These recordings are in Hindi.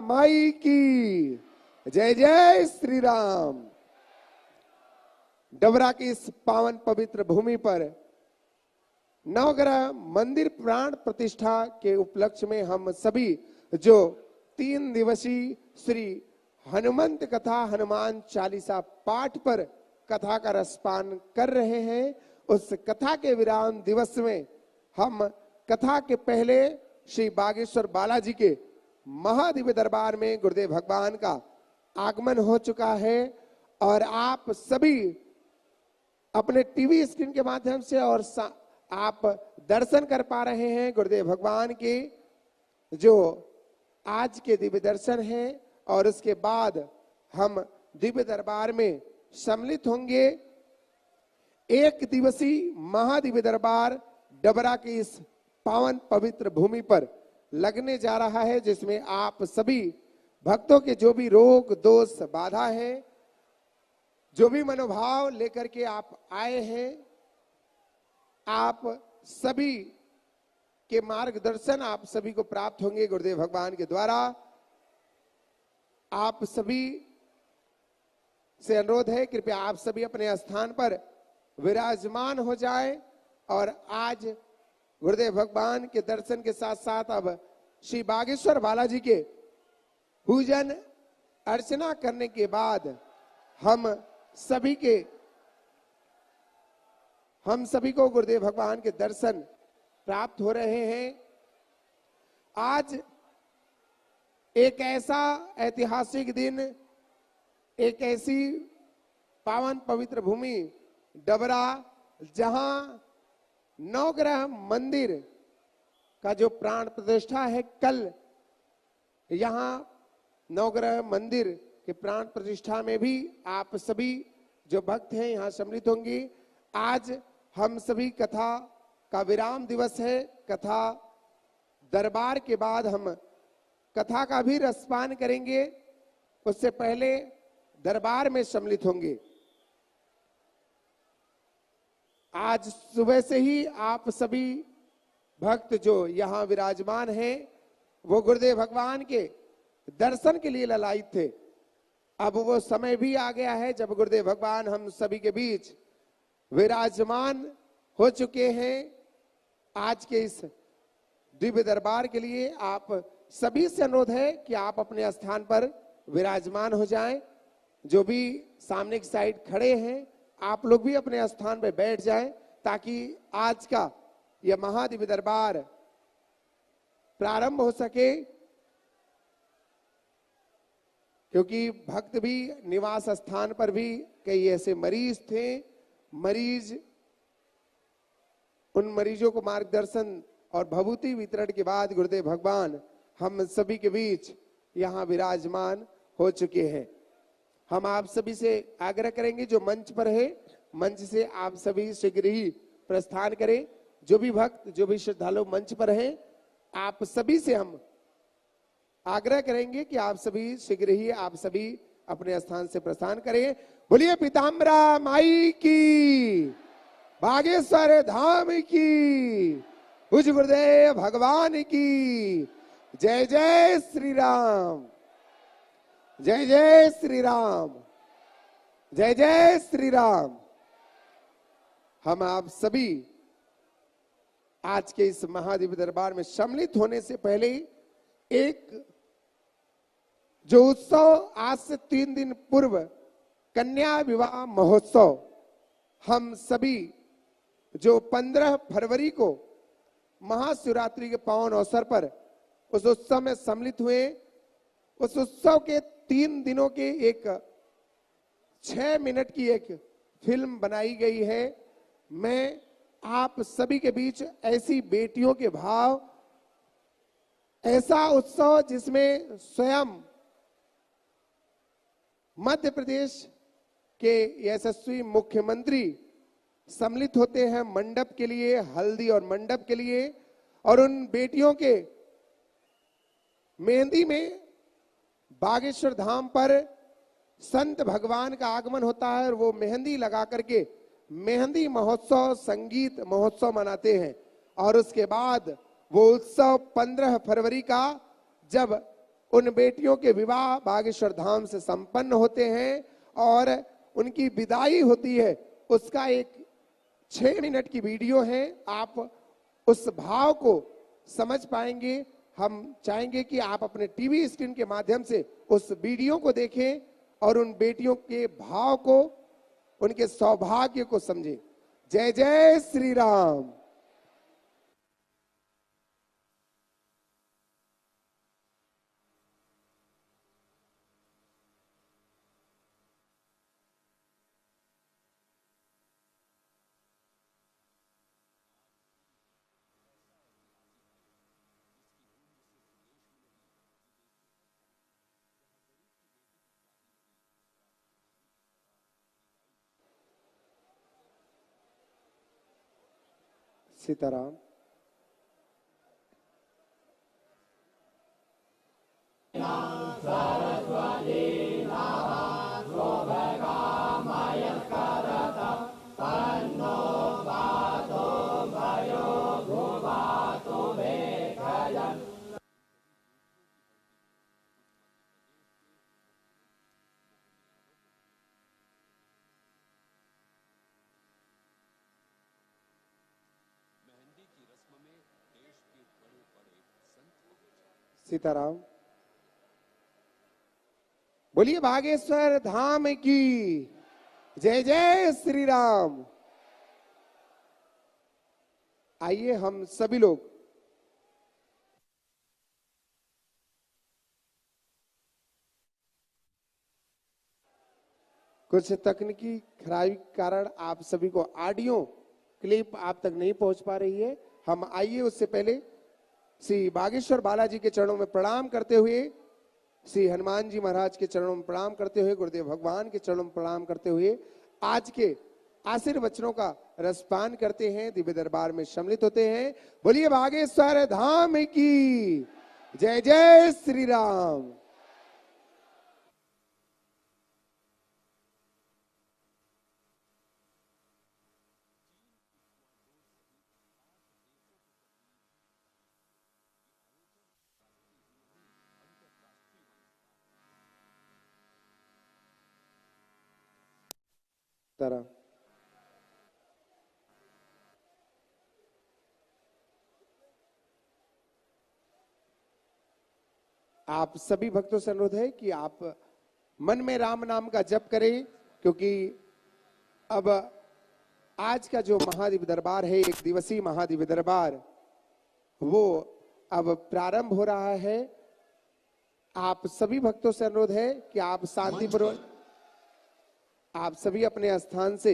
माई की जय जय श्री राम। डबरा की इस पावन पवित्र भूमि पर नवग्रह मंदिर प्राण प्रतिष्ठा के उपलक्ष्य में हम सभी जो 3 दिवसीय श्री हनुमंत कथा हनुमान चालीसा पाठ पर कथा का रसपान कर रहे हैं, उस कथा के विराम दिवस में हम कथा के पहले श्री बागेश्वर बालाजी के महादिव्य दरबार में गुरुदेव भगवान का आगमन हो चुका है और आप सभी अपने टीवी स्क्रीन के माध्यम से और आप दर्शन कर पा रहे हैं गुरुदेव भगवान के जो आज के दिव्य दर्शन हैं। और उसके बाद हम दिव्य दरबार में सम्मिलित होंगे। 1 दिवसीय महादिव्य दरबार डबरा की इस पावन पवित्र भूमि पर लगने जा रहा है, जिसमें आप सभी भक्तों के जो भी रोग दोष बाधा है, जो भी मनोभाव लेकर के आप आए हैं, आप सभी के मार्गदर्शन आप सभी को प्राप्त होंगे गुरुदेव भगवान के द्वारा। आप सभी से अनुरोध है, कृपया आप सभी अपने स्थान पर विराजमान हो जाएं। और आज गुरुदेव भगवान के दर्शन के साथ साथ अब श्री बागेश्वर बालाजी के पूजन अर्चना करने के बाद हम सभी को गुरुदेव भगवान के दर्शन प्राप्त हो रहे हैं। आज एक ऐसा ऐतिहासिक दिन, एक ऐसी पावन पवित्र भूमि डबरा, जहां नवग्रह मंदिर का जो प्राण प्रतिष्ठा है, कल यहां नवग्रह मंदिर के प्राण प्रतिष्ठा में भी आप सभी जो भक्त हैं यहां सम्मिलित होंगे। आज हम सभी कथा का विराम दिवस है। कथा दरबार के बाद हम कथा का भी रसपान करेंगे, उससे पहले दरबार में सम्मिलित होंगे। आज सुबह से ही आप सभी भक्त जो यहां विराजमान हैं वो गुरुदेव भगवान के दर्शन के लिए ललायित थे। अब वो समय भी आ गया है जब गुरुदेव भगवान हम सभी के बीच विराजमान हो चुके हैं। आज के इस दिव्य दरबार के लिए आप सभी से अनुरोध है कि आप अपने स्थान पर विराजमान हो जाएं। जो भी सामने की साइड खड़े हैं आप लोग भी अपने स्थान पर बैठ जाएं, ताकि आज का यह महादिव्य दरबार प्रारंभ हो सके। क्योंकि भक्त भी निवास स्थान पर भी कई ऐसे मरीज थे, उन मरीजों को मार्गदर्शन और भभूति वितरण के बाद गुरुदेव भगवान हम सभी के बीच यहां विराजमान हो चुके हैं। हम आप सभी से आग्रह करेंगे, जो मंच पर है मंच से आप सभी शीघ्र ही प्रस्थान करें। जो भी भक्त जो भी श्रद्धालु मंच पर हैं, आप सभी से हम आग्रह करेंगे कि आप सभी शीघ्र ही आप सभी अपने स्थान से प्रस्थान करें। बोलिए पीताम्बरा माई की, बागेश्वर धाम की, पूज्य गुरुदेव भगवान की जय जय श्री राम, जय जय श्री राम, जय जय श्री राम। हम आप सभी आज के इस महादिव्य दरबार में सम्मिलित होने से पहले एक जो उत्सव आज से 3 दिन पूर्व कन्या विवाह महोत्सव हम सभी जो 15 फरवरी को महाशिवरात्रि के पावन अवसर पर उस उत्सव में सम्मिलित हुए, उस उत्सव के 3 दिनों के एक 6 मिनट की एक फिल्म बनाई गई है। मैं आप सभी के बीच ऐसी बेटियों के भाव, ऐसा उत्सव जिसमें स्वयं मध्य प्रदेश के यशस्वी मुख्यमंत्री सम्मिलित होते हैं मंडप के लिए, हल्दी और मंडप के लिए, और उन बेटियों के मेहंदी में बागेश्वर धाम पर संत भगवान का आगमन होता है और वो मेहंदी लगा करके मेहंदी महोत्सव, संगीत महोत्सव मनाते हैं। और उसके बाद वो उत्सव 15 फरवरी का जब उन बेटियों के विवाह बागेश्वर धाम से संपन्न होते हैं और उनकी विदाई होती है। उसका एक 6 मिनट की वीडियो है, आप उस भाव को समझ पाएंगे। हम चाहेंगे कि आप अपने टीवी स्क्रीन के माध्यम से उस वीडियो को देखें और उन बेटियों के भाव को, उनके सौभाग्य को समझें। जय जय श्री राम। सीताराम। सीताराम। बोलिए बागेश्वर धाम की जय जय श्री राम। आइए हम सभी लोग कुछ तकनीकी खराबी के कारण आप सभी को ऑडियो क्लिप आप तक नहीं पहुंच पा रही है। हम आइए उससे पहले श्री बागेश्वर बालाजी के चरणों में प्रणाम करते हुए, श्री हनुमान जी महाराज के चरणों में प्रणाम करते हुए, गुरुदेव भगवान के चरणों में प्रणाम करते हुए आज के आशीर्वचनों का रसपान करते हैं, दिव्य दरबार में सम्मिलित होते हैं। बोलिए बागेश्वर धाम की जय जय श्री राम। तरह आप सभी भक्तों से अनुरोध है कि आप मन में राम नाम का जप करें, क्योंकि अब आज का जो महादिव्य दरबार है, 1 दिवसीय महादिव्य दरबार, वो अब प्रारंभ हो रहा है। आप सभी भक्तों से अनुरोध है कि आप शांतिपूर्वक, आप सभी अपने स्थान से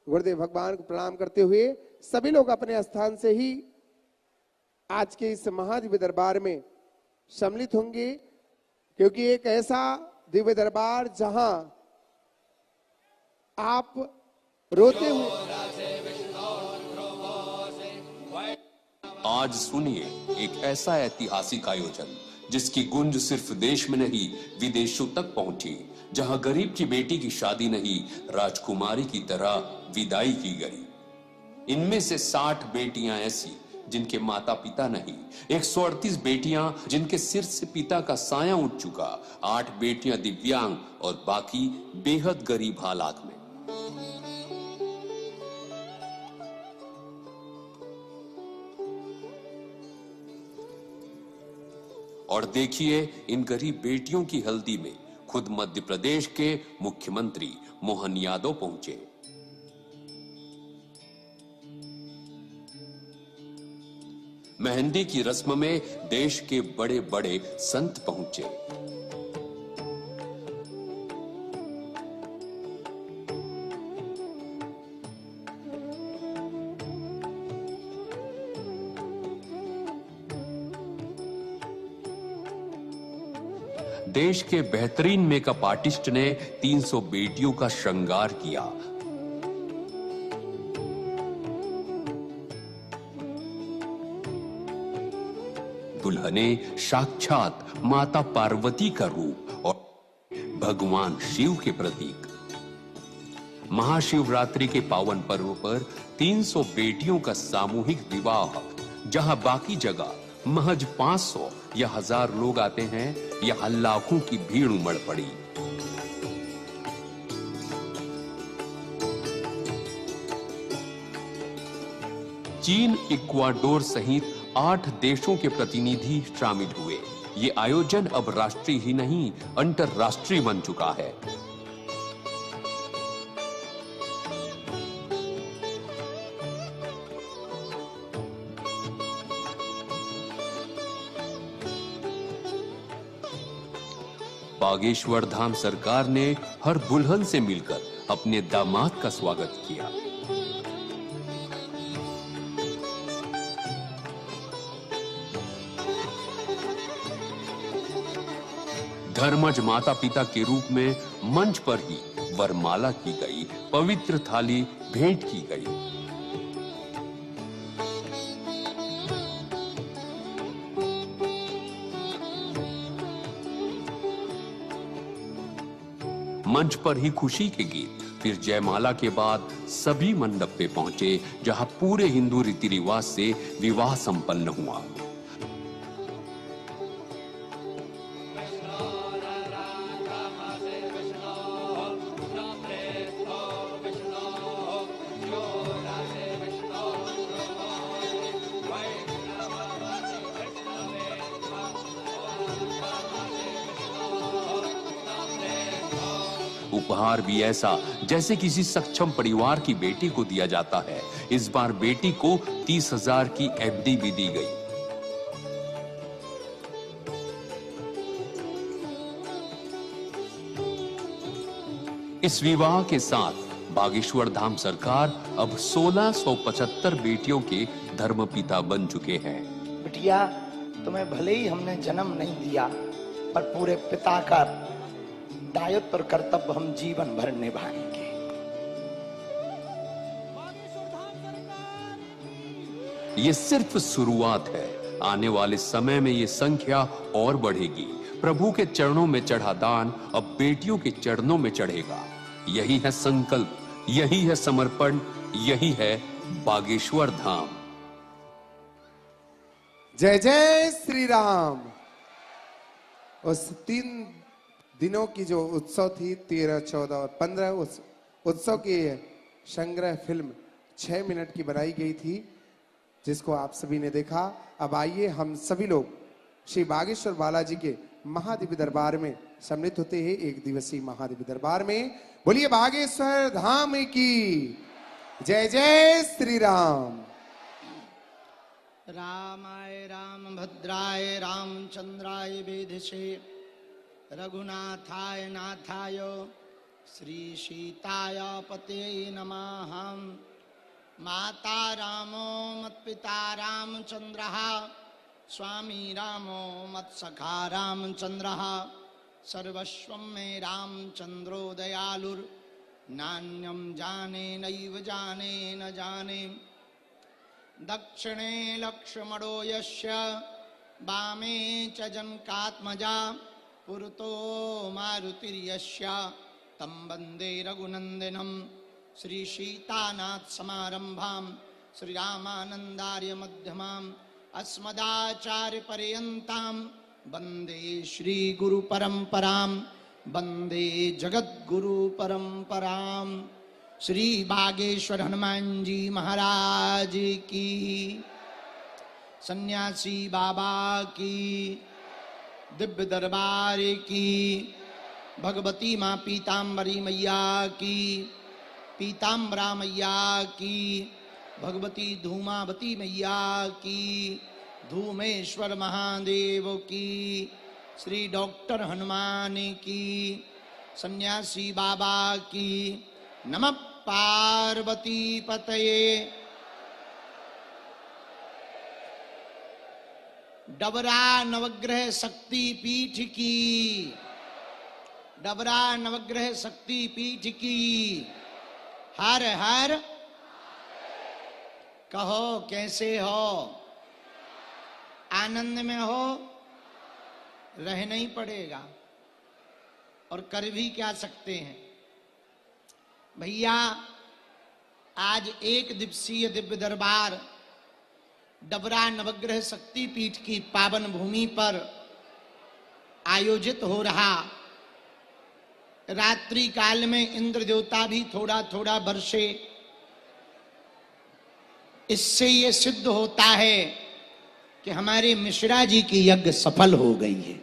गुरुदेव भगवान को प्रणाम करते हुए सभी लोग अपने स्थान से ही आज के इस महादिव्य दरबार में सम्मिलित होंगे, क्योंकि एक ऐसा दिव्य दरबार जहां आप रोते हुए। आज सुनिए एक ऐसा ऐतिहासिक आयोजन जिसकी गूंज सिर्फ देश में नहीं विदेशों तक पहुंची, जहां गरीब की बेटी की शादी नहीं, राजकुमारी की तरह विदाई की गई। इनमें से 60 बेटियां ऐसी जिनके माता पिता नहीं, 138 बेटियां जिनके सिर से पिता का साया उठ चुका, 8 बेटियां दिव्यांग और बाकी बेहद गरीब हालात में। और देखिए इन गरीब बेटियों की हल्दी में खुद मध्य प्रदेश के मुख्यमंत्री मोहन यादव पहुंचे। मेहंदी की रस्म में देश के बड़े बड़े संत पहुंचे। देश के बेहतरीन मेकअप आर्टिस्ट ने 300 बेटियों का श्रृंगार किया। दुल्हने साक्षात माता पार्वती का रूप और भगवान शिव के प्रतीक। महाशिवरात्रि के पावन पर्व पर 300 बेटियों का सामूहिक विवाह, जहां बाकी जगह महज 500 या 1000 लोग आते हैं, यहाँ लाखों की भीड़ उमड़ पड़ी। चीन, इक्वाडोर सहित 8 देशों के प्रतिनिधि शामिल हुए। ये आयोजन अब राष्ट्रीय ही नहीं, अंतरराष्ट्रीय बन चुका है। बागेश्वर धाम सरकार ने हर दुल्हन से मिलकर अपने दामाद का स्वागत किया। धर्मज माता पिता के रूप में मंच पर ही वरमाला की गई, पवित्र थाली भेंट की गई। मंच पर ही खुशी के गीत। फिर जयमाला के बाद सभी मंडप पे पहुंचे, जहां पूरे हिंदू रीति रिवाज से विवाह संपन्न हुआ। उपहार भी ऐसा जैसे किसी सक्षम परिवार की बेटी को दिया जाता है। इस बार बेटी को 30,000 की एफडी भी दी गई। इस विवाह के साथ बागेश्वर धाम सरकार अब 1675 बेटियों के धर्मपिता बन चुके हैं। बिटिया, तुम्हें भले ही हमने जन्म नहीं दिया, पर पूरे पिता का दायित्व और कर्तव्य हम जीवन भर निभाएंगे। ये सिर्फ शुरुआत है। आने वाले समय में ये संख्या और बढ़ेगी। प्रभु के चरणों में चढ़ा दान अब बेटियों के चरणों में चढ़ेगा। यही है संकल्प, यही है समर्पण, यही है बागेश्वर धाम। जय जय श्री राम। उस 3 दिनों की जो उत्सव थी, 13, 14 और 15, उस उत्सव की संग्रह फिल्म 6 मिनट की बनाई गई थी, जिसको आप सभी ने देखा। अब आइए हम सभी लोग श्री बागेश्वर बालाजी के महादिव्य दरबार में सम्मिलित होते हैं। 1 दिवसीय महादिव्य दरबार में बोलिए बागेश्वर धाम की जय जय श्री राम। रामाय रामभद्राय रामचंद्राय वेधसे रघुनाथाय नाथाय श्री सीताय पते नमः। माता रामो मत्पिता रामचंद्रः, स्वामी रामो मत्सखा रामचंद्रः। सर्वस्वं मे रामचंद्रो दयालुर्, नान्यं जाने नैव जाने न जाने। दक्षिणे लक्ष्मणो यस्य, वामे च जनकात्मजा। पुरतो मारुतिर्यस्य, तं वन्दे रघुनन्दनं। श्री सीतानाथ समारंभां, श्री रामानंदार्य मध्यमाम्। अस्मदाचार्य पर्यन्तां वन्दे श्री गुरु परंपरां। वन्दे जगद्गुरु परंपरां। श्री बागेश्वर हनुमान जी महाराज की, सन्यासी बाबा की, दिव्य दरबार की, भगवती माँ पीताम्बरी मैया की, पीताम्बरा मैया की, भगवती धूमावती मैया की, धूमेश्वर महादेव की, श्री डॉक्टर हनुमान की, सन्यासी बाबा की। नमः पार्वती पतये। डबरा नवग्रह शक्ति पीठ की, डबरा नवग्रह शक्ति पीठ की। हर हर कहो, कैसे हो? आनंद में हो? रहना ही पड़ेगा, और कर भी क्या सकते हैं भैया। आज 1 दिवसीय दिव्य दरबार डबरा नवग्रह शक्ति पीठ की पावन भूमि पर आयोजित हो रहा रात्रि काल में इंद्र देवता भी थोड़ा थोड़ा बरसे। इससे ये सिद्ध होता है कि हमारे मिश्रा जी की यज्ञ सफल हो गई है।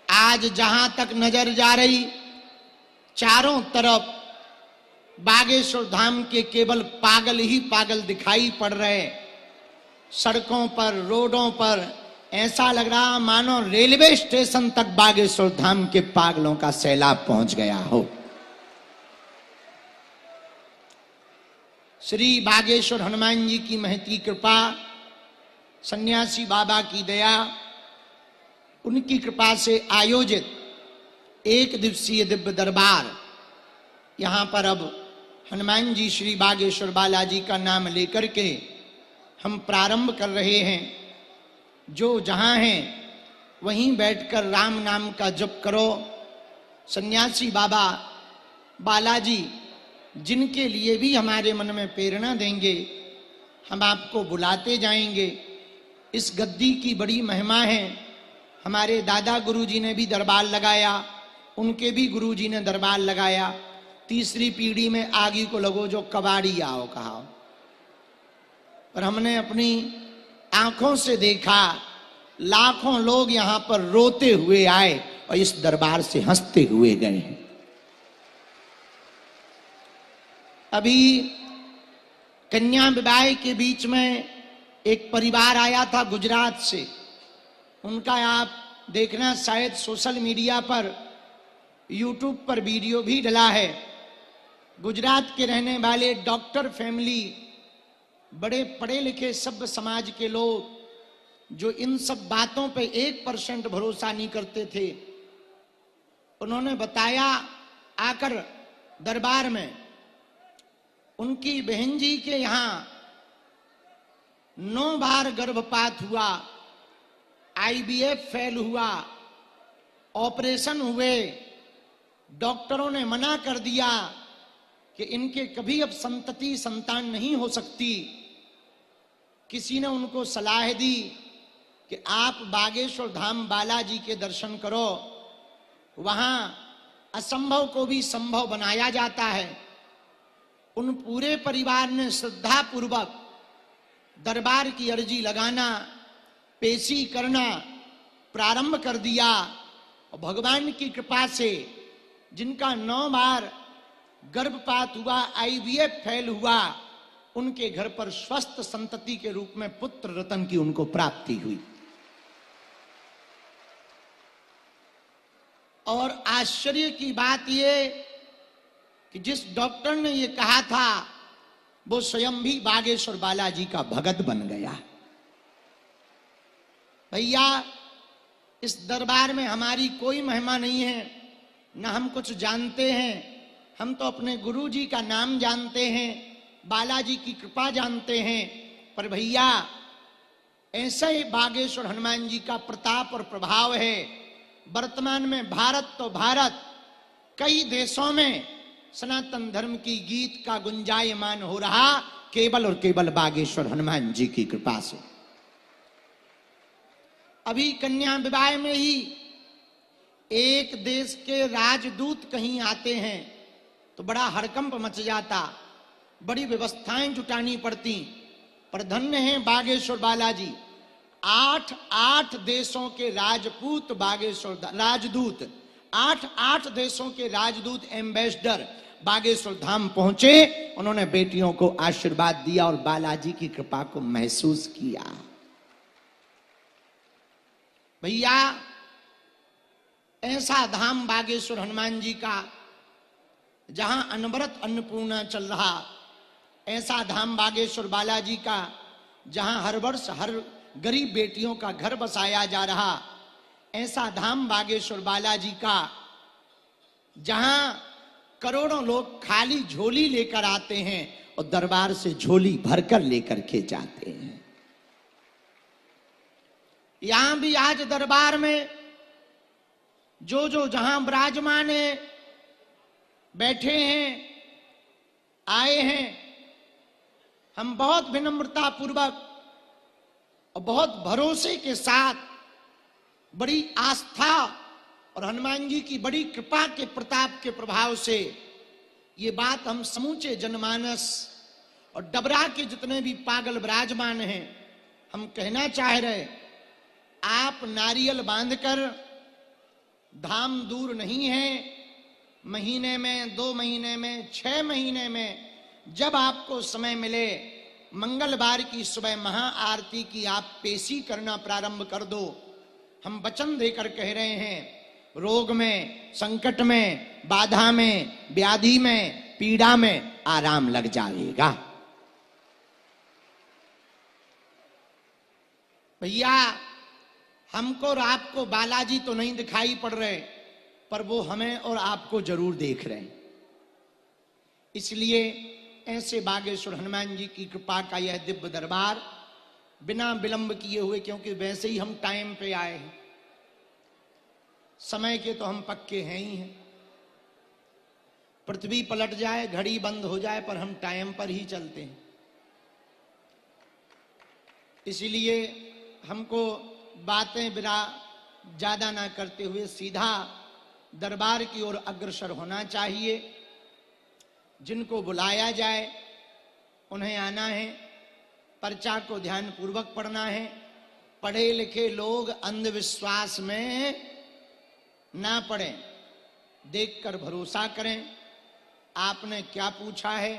आज जहां तक नजर जा रही, चारों तरफ बागेश्वर धाम के केवल पागल ही पागल दिखाई पड़ रहे। सड़कों पर, रोडों पर ऐसा लग रहा मानो रेलवे स्टेशन तक बागेश्वर धाम के पागलों का सैलाब पहुंच गया हो। श्री बागेश्वर हनुमान जी की महती कृपा, सन्यासी बाबा की दया, उनकी कृपा से आयोजित एक दिवसीय दिव्य दरबार, यहां पर अब हनुमान जी श्री बागेश्वर बालाजी का नाम लेकर के हम प्रारंभ कर रहे हैं। जो जहां हैं वहीं बैठकर राम नाम का जप करो। सन्यासी बाबा बालाजी जिनके लिए भी हमारे मन में प्रेरणा देंगे, हम आपको बुलाते जाएंगे। इस गद्दी की बड़ी महिमा है। हमारे दादा गुरुजी ने भी दरबार लगाया, उनके भी गुरुजी ने दरबार लगाया। तीसरी पीढ़ी में आगे को लगो जो कबाड़ी आओ कहा। पर हमने अपनी आंखों से देखा, लाखों लोग यहां पर रोते हुए आए और इस दरबार से हंसते हुए गए हैं। अभी कन्या विवाह के बीच में एक परिवार आया था गुजरात से। उनका आप देखना शायद सोशल मीडिया पर, यूट्यूब पर वीडियो भी डला है। गुजरात के रहने वाले डॉक्टर फैमिली, बड़े पढ़े लिखे सभ्य समाज के लोग जो इन सब बातों पे 1% भरोसा नहीं करते थे, उन्होंने बताया आकर दरबार में उनकी बहन जी के यहां 9 बार गर्भपात हुआ, IVF फेल हुआ, ऑपरेशन हुए। डॉक्टरों ने मना कर दिया कि इनके कभी अब संतति संतान नहीं हो सकती। किसी ने उनको सलाह दी कि आप बागेश्वर धाम बालाजी के दर्शन करो, वहां असंभव को भी संभव बनाया जाता है। उन पूरे परिवार ने श्रद्धा पूर्वक दरबार की अर्जी लगाना, पेशी करना प्रारंभ कर दिया। और भगवान की कृपा से जिनका 9 बार गर्भपात हुआ, IVF फेल हुआ, उनके घर पर स्वस्थ संतति के रूप में पुत्र रतन की उनको प्राप्ति हुई। और आश्चर्य की बात ये कि जिस डॉक्टर ने ये कहा था वो स्वयं भी बागेश्वर बालाजी का भगत बन गया। भैया, इस दरबार में हमारी कोई महिमा नहीं है, न हम कुछ जानते हैं। हम तो अपने गुरु जी का नाम जानते हैं, बालाजी की कृपा जानते हैं। पर भैया, ऐसा ही बागेश्वर हनुमान जी का प्रताप और प्रभाव है। वर्तमान में भारत तो भारत, कई देशों में सनातन धर्म की गीत का गुंजायमान हो रहा केवल और केवल बागेश्वर हनुमान जी की कृपा से। अभी कन्या विवाह में ही एक देश के राजदूत कहीं आते हैं तो बड़ा हड़कंप मच जाता, बड़ी व्यवस्थाएं जुटानी पड़ती। पर धन्य है बागेश्वर बालाजी, 8 देशों के राजपूत बागेश्वर राजदूत, 8 देशों के राजदूत एम्बेसडर बागेश्वर धाम पहुंचे। उन्होंने बेटियों को आशीर्वाद दिया और बालाजी की कृपा को महसूस किया। भैया, ऐसा धाम बागेश्वर हनुमान जी का जहां अनवरत अन्नपूर्णा चल रहा, ऐसा धाम बागेश्वर बालाजी का जहां हर वर्ष हर गरीब बेटियों का घर बसाया जा रहा, ऐसा धाम बागेश्वर बालाजी का जहां करोड़ों लोग खाली झोली लेकर आते हैं और दरबार से झोली भरकर लेकर के जाते हैं। यहां भी आज दरबार में जो जो जहां विराजमान है, बैठे हैं, आए हैं, हम बहुत विनम्रता पूर्वक और बहुत भरोसे के साथ, बड़ी आस्था और हनुमान जी की बड़ी कृपा के प्रताप के प्रभाव से ये बात हम समूचे जनमानस और डबरा के जितने भी पागल विराजमान हैं, हम कहना चाह रहे, आप नारियल बांधकर, धाम दूर नहीं है, महीने में, 2 महीने में, 6 महीने में जब आपको समय मिले, मंगलवार की सुबह महाआरती की आप पेशी करना प्रारंभ कर दो। हम वचन देकर कह रहे हैं, रोग में, संकट में, बाधा में, व्याधि में, पीड़ा में आराम लग जाएगा। भैया, हमको और आपको बालाजी तो नहीं दिखाई पड़ रहे, पर वो हमें और आपको जरूर देख रहे हैं। इसलिए ऐसे बागेश्वर हनुमान जी की कृपा का यह दिव्य दरबार बिना विलंब किए हुए, क्योंकि वैसे ही हम टाइम पे आए हैं, समय के तो हम पक्के हैं ही हैं। पृथ्वी पलट जाए, घड़ी बंद हो जाए, पर हम टाइम पर ही चलते हैं। इसीलिए हमको बातें बिना ज्यादा ना करते हुए सीधा दरबार की ओर अग्रसर होना चाहिए। जिनको बुलाया जाए उन्हें आना है, पर्चा को ध्यान पूर्वक पढ़ना है। पढ़े लिखे लोग अंधविश्वास में ना पड़ें, देखकर भरोसा करें। आपने क्या पूछा है,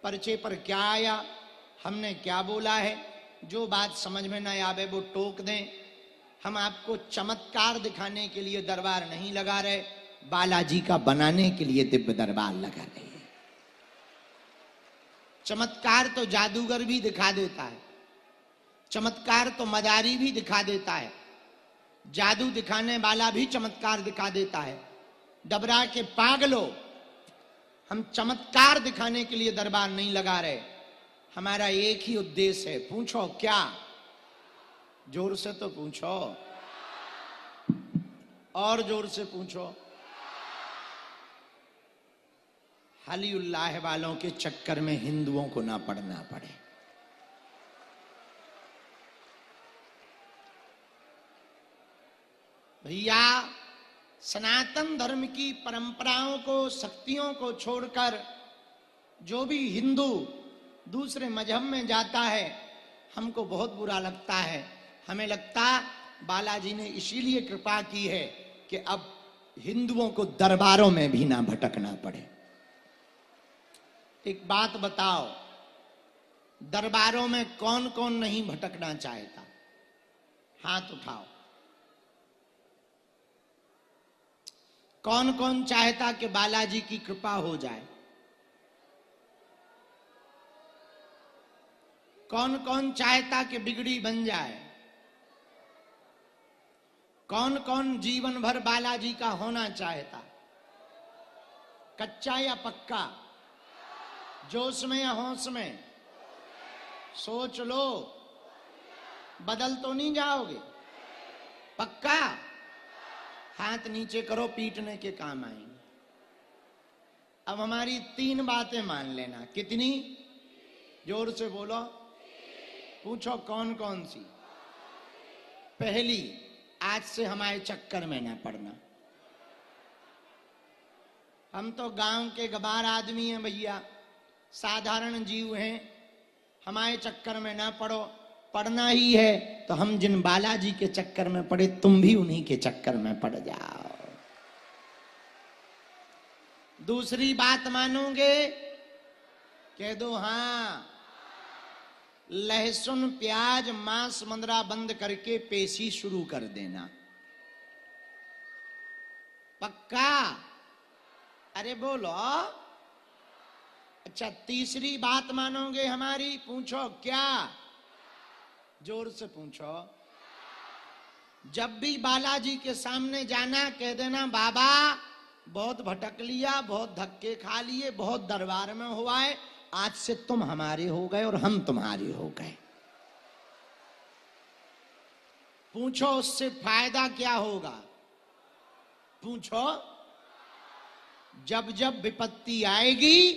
पर्चे पर क्या आया, हमने क्या बोला है, जो बात समझ में ना आवे वो टोक दें। हम आपको चमत्कार दिखाने के लिए दरबार नहीं लगा रहे, बालाजी का बनाने के लिए दिव्य दरबार लगा रहे हैं। चमत्कार तो जादूगर भी दिखा देता है, चमत्कार तो मदारी भी दिखा देता है, जादू दिखाने वाला भी चमत्कार दिखा देता है। डबरा के पागलों, हम चमत्कार दिखाने के लिए दरबार नहीं लगा रहे। हमारा एक ही उद्देश्य है। पूछो क्या? जोर से तो पूछो, और जोर से पूछो। हलीउल्लाह वालों के चक्कर में हिंदुओं को ना पड़ना पड़े। भैया, सनातन धर्म की परंपराओं को, शक्तियों को छोड़कर जो भी हिंदू दूसरे मजहब में जाता है, हमको बहुत बुरा लगता है। हमें लगता बालाजी ने इसीलिए कृपा की है कि अब हिंदुओं को दरबारों में भी ना भटकना पड़े। एक बात बताओ, दरबारों में कौन कौन नहीं भटकना चाहता? हाथ उठाओ। कौन कौन चाहता कि बालाजी की कृपा हो जाए? कौन कौन चाहता कि बिगड़ी बन जाए? कौन कौन जीवन भर बालाजी का होना चाहता? कच्चा या पक्का? जोश में या होश में? सोच लो, बदल तो नहीं जाओगे? पक्का? हाथ नीचे करो, पीटने के काम आएंगे। अब हमारी 3 बातें मान लेना। कितनी? जोर से बोलो। पूछो कौन कौन सी? पहली, आज से हमारे चक्कर में ना पड़ना। हम तो गांव के गवार आदमी हैं भैया, साधारण जीव हैं, हमारे चक्कर में ना पड़ो। पढ़ना ही है तो हम जिन बालाजी के चक्कर में पड़े, तुम भी उन्हीं के चक्कर में पड़ जाओ। दूसरी बात मानोगे? कह दो हाँ। लहसुन, प्याज, मांस, मंदरा बंद करके पेशी शुरू कर देना। पक्का? अरे बोलो। अच्छा, तीसरी बात मानोगे हमारी? पूछो क्या? जोर से पूछो। जब भी बालाजी के सामने जाना, कह देना बाबा बहुत भटक लिया, बहुत धक्के खा लिए, बहुत दरबार में हुआ है, आज से तुम हमारे हो गए और हम तुम्हारे हो गए। पूछो उससे फायदा क्या होगा? पूछो। जब जब विपत्ति आएगी,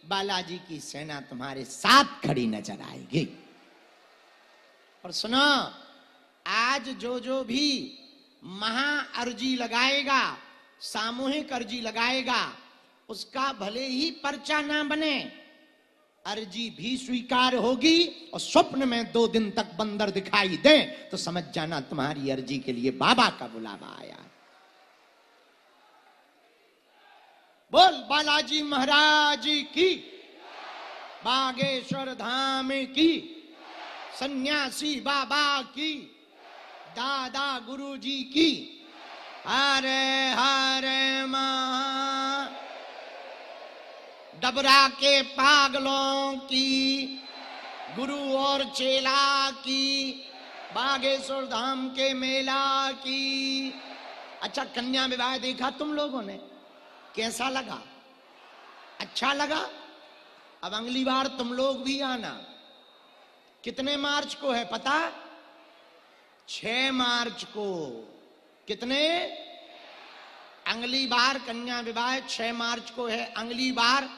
बालाजी की सेना तुम्हारे साथ खड़ी नजर आएगी। और सुनो, आज जो भी महा अर्जी लगाएगा, सामूहिक अर्जी लगाएगा, उसका भले ही पर्चा ना बने, अर्जी भी स्वीकार होगी। और स्वप्न में 2 दिन तक बंदर दिखाई दे तो समझ जाना तुम्हारी अर्जी के लिए बाबा का बुलावा आया। बोल बालाजी महाराज की, बागेश्वर धाम की, सन्यासी बाबा की, दादा गुरुजी की। हरे हरे महा, डबरा के पागलों की, गुरु और चेला की, बागेश्वर धाम के मेला की। अच्छा, कन्या विवाह देखा तुम लोगों ने? कैसा लगा? अच्छा लगा? अब अगली बार तुम लोग भी आना। कितने मार्च को है पता? 6 मार्च को। कितने? अगली बार कन्या विवाह 6 मार्च को है। अगली बार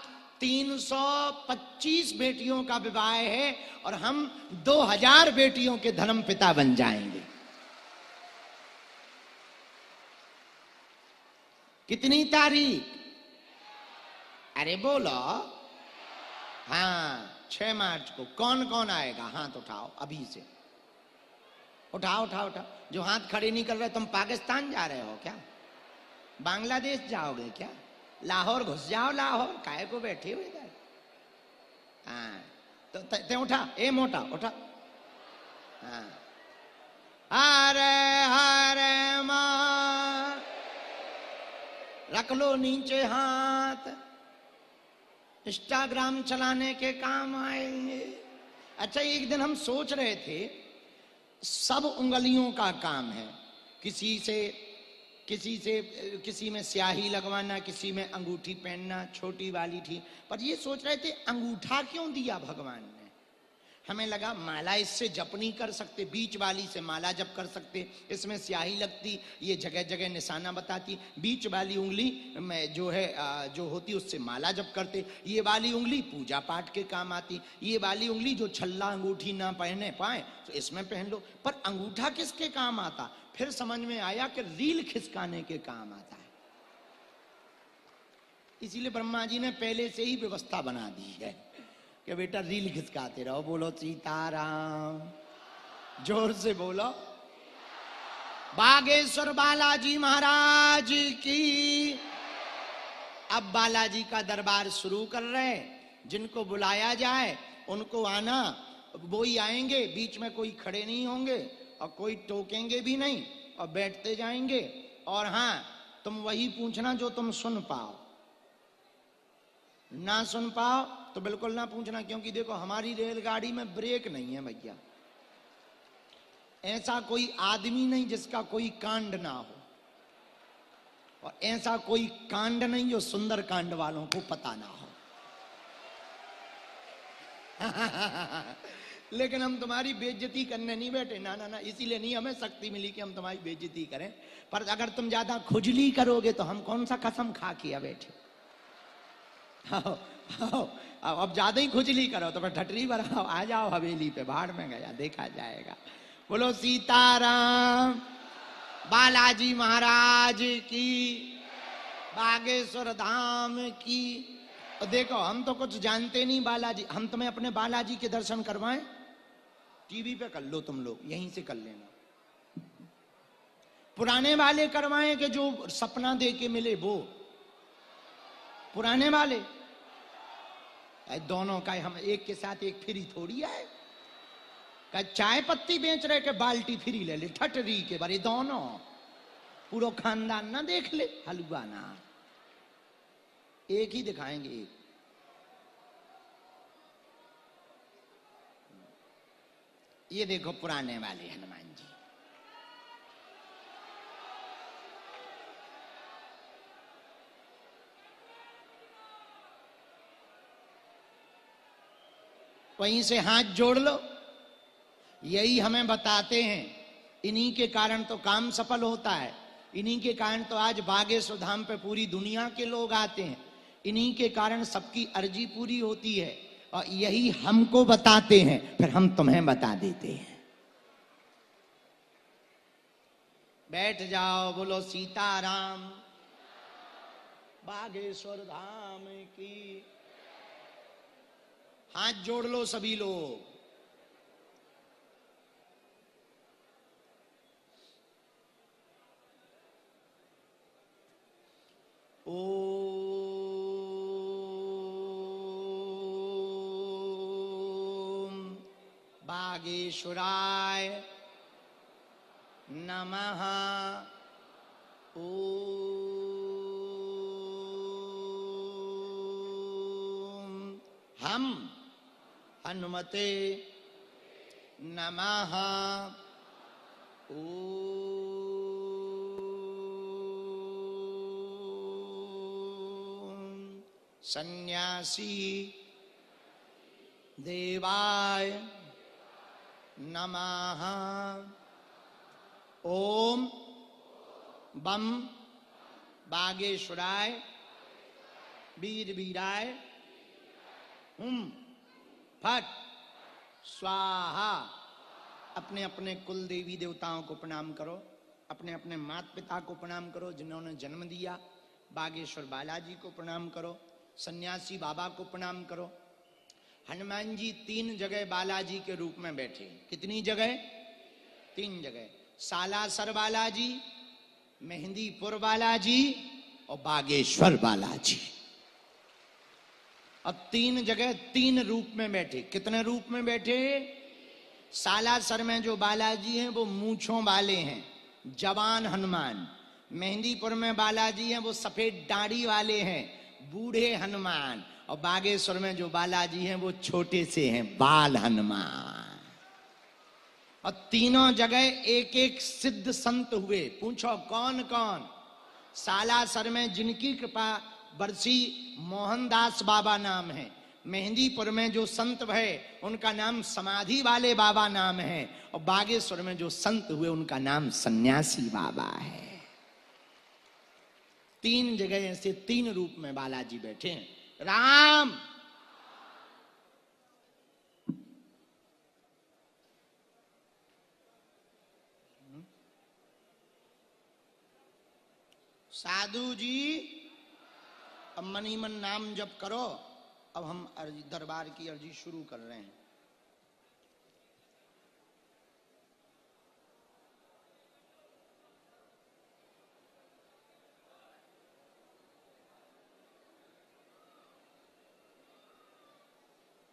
325 बेटियों का विवाह है और हम 2000 बेटियों के धर्म पिता बन जाएंगे। कितनी तारीख? अरे बोलो। हाँ, 6 मार्च को। कौन कौन आएगा? हाथ उठाओ अभी से। उठाओ उठाओ उठाओ। जो हाथ खड़े नहीं कर रहे, तुम पाकिस्तान जा रहे हो क्या? बांग्लादेश जाओगे क्या? लाहौर घुस जाओ। लाहौर काहे को बैठे हो इधर? हाँ, तो ते उठा। ए मोटा उठा। हाँ, हरे हरे मां। रख लो नीचे हाथ। इंस्टाग्राम चलाने के काम आएंगे। अच्छा, एक दिन हम सोच रहे थे, सब उंगलियों का काम है। किसी में स्याही लगवाना, किसी में अंगूठी पहनना, छोटी वाली थी। पर ये सोच रहे थे, अंगूठा क्यों दिया भगवान ने? हमें लगा माला इससे जप नहीं कर सकते, बीच वाली से माला जप कर सकते। इसमें स्याही लगती, ये जगह जगह निशाना बताती। बीच वाली उंगली में जो है जो होती, उससे माला जप करते। ये वाली उंगली पूजा पाठ के काम आती। ये वाली उंगली जो छल्ला अंगूठी ना पहने पाए तो इसमें पहन लो। पर अंगूठा किसके काम आता? फिर समझ में आया कि रील खिसकाने के काम आता है। इसीलिए ब्रह्मा जी ने पहले से ही व्यवस्था बना दी है कि बेटा रील खिसकाते रहो। बोलो सीताराम। जोर से बोलो। बागेश्वर बालाजी महाराज की। अब बालाजी का दरबार शुरू कर रहे हैं। जिनको बुलाया जाए उनको आना, वो ही आएंगे। बीच में कोई खड़े नहीं होंगे और कोई टोकेंगे भी नहीं और बैठते जाएंगे। और हाँ, तुम वही पूछना जो तुम सुन पाओ। ना सुन पाओ तो बिल्कुल ना पूछना, क्योंकि देखो हमारी रेलगाड़ी में ब्रेक नहीं है भैया। ऐसा कोई आदमी नहीं जिसका कोई कांड ना हो, और ऐसा कोई कांड नहीं जो सुंदर कांड वालों को पता ना हो। लेकिन हम तुम्हारी बेइज्जती करने नहीं बैठे। ना ना ना, इसीलिए नहीं हमें शक्ति मिली कि हम तुम्हारी बेइज्जती करें। पर अगर तुम ज्यादा खुजली करोगे तो हम कौन सा कसम खा किया बैठे। अब ज्यादा ही खुजली करो तो फिर ठटरी बनाओ, आ जाओ हवेली पे, भाड़ में गया देखा जाएगा। बोलो सीताराम। बालाजी महाराज की, बागेश्वर धाम की। तो देखो, हम तो कुछ जानते नहीं बालाजी। हम तुम्हें अपने बालाजी के दर्शन करवाएं? टीवी पे कर लो, तुम लोग यहीं से कर लेना। पुराने वाले करवाएं कि जो सपना दे के मिले वो? पुराने वाले। दोनों का हम एक के साथ एक फ्री थोड़ी है। का चाय पत्ती बेच रहे के बाल्टी फ्री ले ले, ठटरी के बारे दोनों। पूरा खानदान ना देख ले, हलवा ना। एक ही दिखाएंगे। एक ये देखो पुराने वाले हनुमान जी। वहीं से हाथ जोड़ लो। यही हमें बताते हैं, इन्हीं के कारण तो काम सफल होता है। इन्हीं के कारण तो आज बागेश्वर धाम पे पूरी दुनिया के लोग आते हैं। इन्हीं के कारण सबकी अर्जी पूरी होती है, और यही हमको बताते हैं, फिर हम तुम्हें बता देते हैं। बैठ जाओ, बोलो सीताराम, बागेश्वर धाम की। हाथ जोड़ लो सभी लोग। ओम बागेश्वराय नमः। ओम हम हनुमते नमः। ओम सन्यासी देवाय नमः। ओम बम बागेश्वराय वीर वीराय फट स्वाहा। अपने अपने कुल देवी देवताओं को प्रणाम करो, अपने अपने माता पिता को प्रणाम करो जिन्होंने जन्म दिया, बागेश्वर बालाजी को प्रणाम करो, सन्यासी बाबा को प्रणाम करो। हनुमान जी 3 जगह बालाजी के रूप में बैठे। कितनी जगह? 3 जगह। सालासर बालाजी, मेहंदीपुर बालाजी और बागेश्वर बालाजी। अब 3 जगह 3 रूप में बैठे। कितने रूप में बैठे? सालासर में जो बालाजी हैं वो मूंछों वाले हैं, जवान हनुमान। मेहंदीपुर में बालाजी हैं वो सफेद दाढ़ी वाले हैं, बूढ़े हनुमान। और बागेश्वर में जो बालाजी हैं वो छोटे से हैं, बाल हनुमान। और तीनों जगह एक एक सिद्ध संत हुए। पूछो कौन कौन? सालासर में जिनकी कृपा बरसी मोहनदास बाबा नाम है। मेहंदीपुर में जो संत भय उनका नाम समाधि वाले बाबा नाम है। और बागेश्वर में जो संत हुए उनका नाम सन्यासी बाबा है। 3 जगह से 3 रूप में बालाजी बैठे हैं। राम साधु जी, अब मनी मन नाम जप करो। अब हम अर्जी दरबार की अर्जी शुरू कर रहे हैं।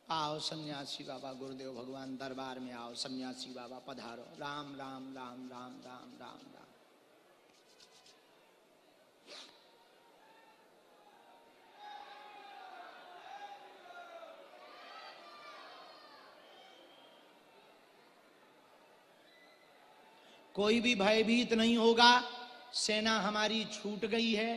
आओ सन्यासी बाबा, गुरुदेव भगवान दरबार में आओ। सन्यासी बाबा पधारो। राम राम राम राम राम राम राम। कोई भी भयभीत नहीं होगा। सेना हमारी छूट गई है,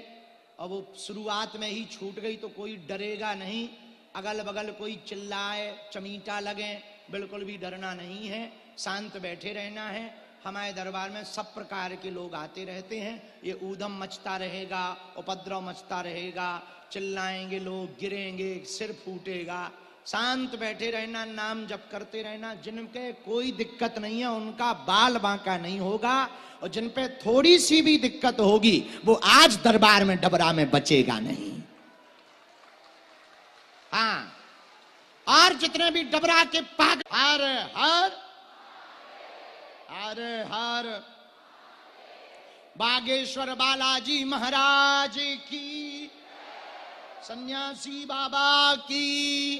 और वो शुरुआत में ही छूट गई तो कोई डरेगा नहीं। अगल बगल कोई चिल्लाए, चमीटा लगे, बिल्कुल भी डरना नहीं है। शांत बैठे रहना है। हमारे दरबार में सब प्रकार के लोग आते रहते हैं। ये ऊधम मचता रहेगा, उपद्रव मचता रहेगा, चिल्लाएंगे लोग, गिरेंगे, सिर फूटेगा। शांत बैठे रहना, नाम जप करते रहना। जिनके कोई दिक्कत नहीं है उनका बाल बांका नहीं होगा, और जिन पे थोड़ी सी भी दिक्कत होगी वो आज दरबार में डबरा में बचेगा नहीं। हाँ, और जितने भी डबरा के पाग हर हर हर हर बागेश्वर बालाजी महाराज की, सन्यासी बाबा की।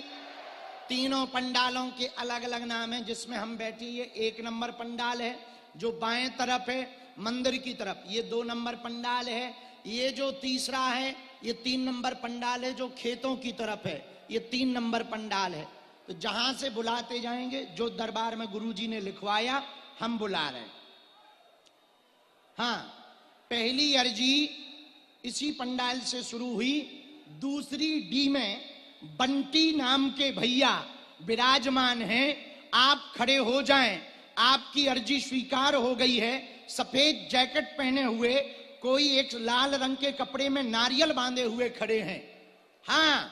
तीनों पंडालों के अलग अलग नाम है जिसमें हम बैठे। ये 1 नंबर पंडाल है जो बाएं तरफ है मंदिर की तरफ, ये 2 नंबर पंडाल है। ये जो तीसरा है ये 3 नंबर पंडाल है जो खेतों की तरफ है, ये 3 नंबर पंडाल है। तो जहां से बुलाते जाएंगे, जो दरबार में गुरुजी ने लिखवाया हम बुला रहे हैं। हाँ, पहली अर्जी इसी पंडाल से शुरू हुई। दूसरी डी में बंटी नाम के भैया विराजमान हैं। आप खड़े हो जाएं, आपकी अर्जी स्वीकार हो गई है। सफेद जैकेट पहने हुए कोई एक लाल रंग के कपड़े में नारियल बांधे हुए खड़े हैं। हाँ,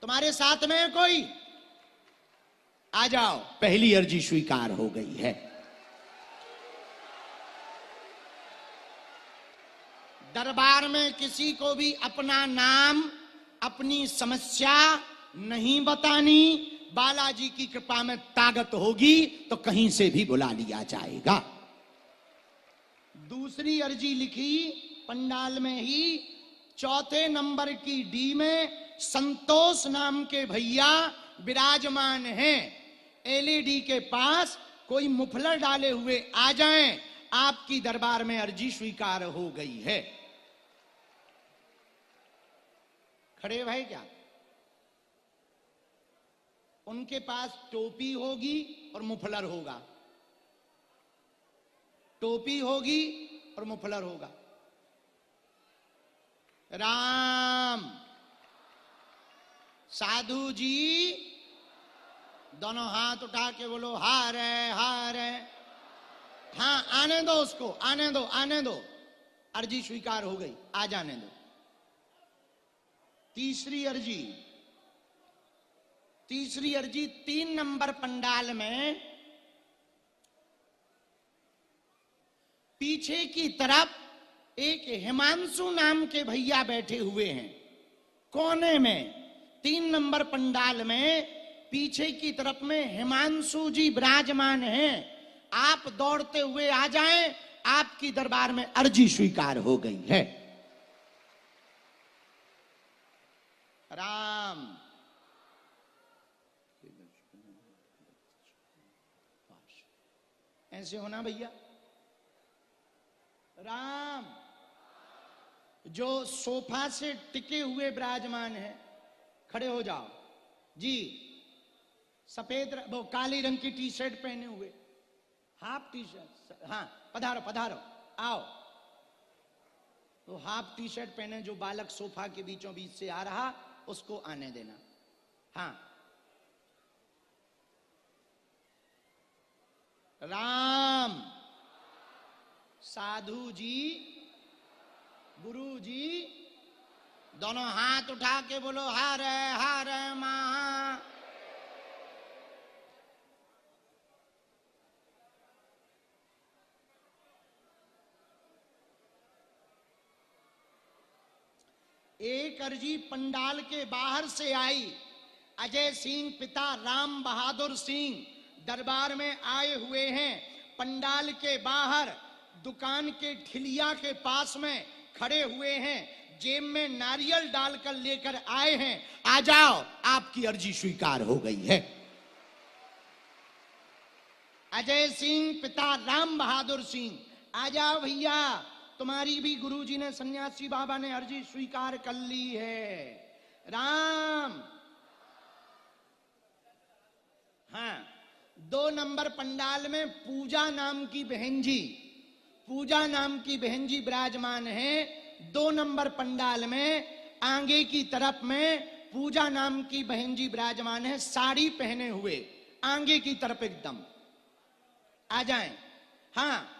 तुम्हारे साथ में है कोई? आ जाओ, पहली अर्जी स्वीकार हो गई है। दरबार में किसी को भी अपना नाम, अपनी समस्या नहीं बतानी। बालाजी की कृपा में ताकत होगी तो कहीं से भी बुला लिया जाएगा। दूसरी अर्जी लिखी पंडाल में ही, चौथे नंबर की डी में संतोष नाम के भैया विराजमान हैं। एलईडी के पास कोई मुफलर डाले हुए आ जाएं, आपकी दरबार में अर्जी स्वीकार हो गई है। खड़े भाई क्या? उनके पास टोपी होगी और मुफलर होगा, टोपी होगी और मुफलर होगा। राम, साधु जी दोनों हाथ उठा के बोलो हार है, हार है। हाँ, आने दो उसको, आने दो, आने दो। अर्जी स्वीकार हो गई, आ जाने दो। तीसरी अर्जी, तीसरी अर्जी 3 नंबर पंडाल में पीछे की तरफ एक हिमांशु नाम के भैया बैठे हुए हैं। कोने में 3 नंबर पंडाल में पीछे की तरफ में हिमांशु जी विराजमान हैं। आप दौड़ते हुए आ जाएं, आपकी दरबार में अर्जी स्वीकार हो गई है। राम, ऐसे होना भैया। राम, जो सोफा से टिके हुए विराजमान है, खड़े हो जाओ जी। सफेद वो काली रंग की टी शर्ट पहने हुए, हाफ टी शर्ट, हाँ पधारो पधारो, आओ। तो हाफ टी शर्ट पहने जो बालक सोफा के बीचों बीच से आ रहा, उसको आने देना। हाँ, राम, साधु जी, गुरु जी, दोनों हाथ उठा के बोलो हर हर महा। एक अर्जी पंडाल के बाहर से आई। अजय सिंह पिता राम बहादुर सिंह दरबार में आए हुए हैं। पंडाल के बाहर दुकान के ठिलिया के पास में खड़े हुए हैं, जेब में नारियल डालकर लेकर आए हैं। आ जाओ, आपकी अर्जी स्वीकार हो गई है। अजय सिंह पिता राम बहादुर सिंह, आ जाओ भैया, तुम्हारी भी गुरुजी ने, सन्यासी बाबा ने अर्जी स्वीकार कर ली है। राम, हाँ, 2 नंबर पंडाल में पूजा नाम की बहन जी, पूजा नाम की बहन जी विराजमान है। 2 नंबर पंडाल में आगे की तरफ में पूजा नाम की बहन जी विराजमान है, साड़ी पहने हुए, आगे की तरफ एकदम। आ जाएं। हाँ,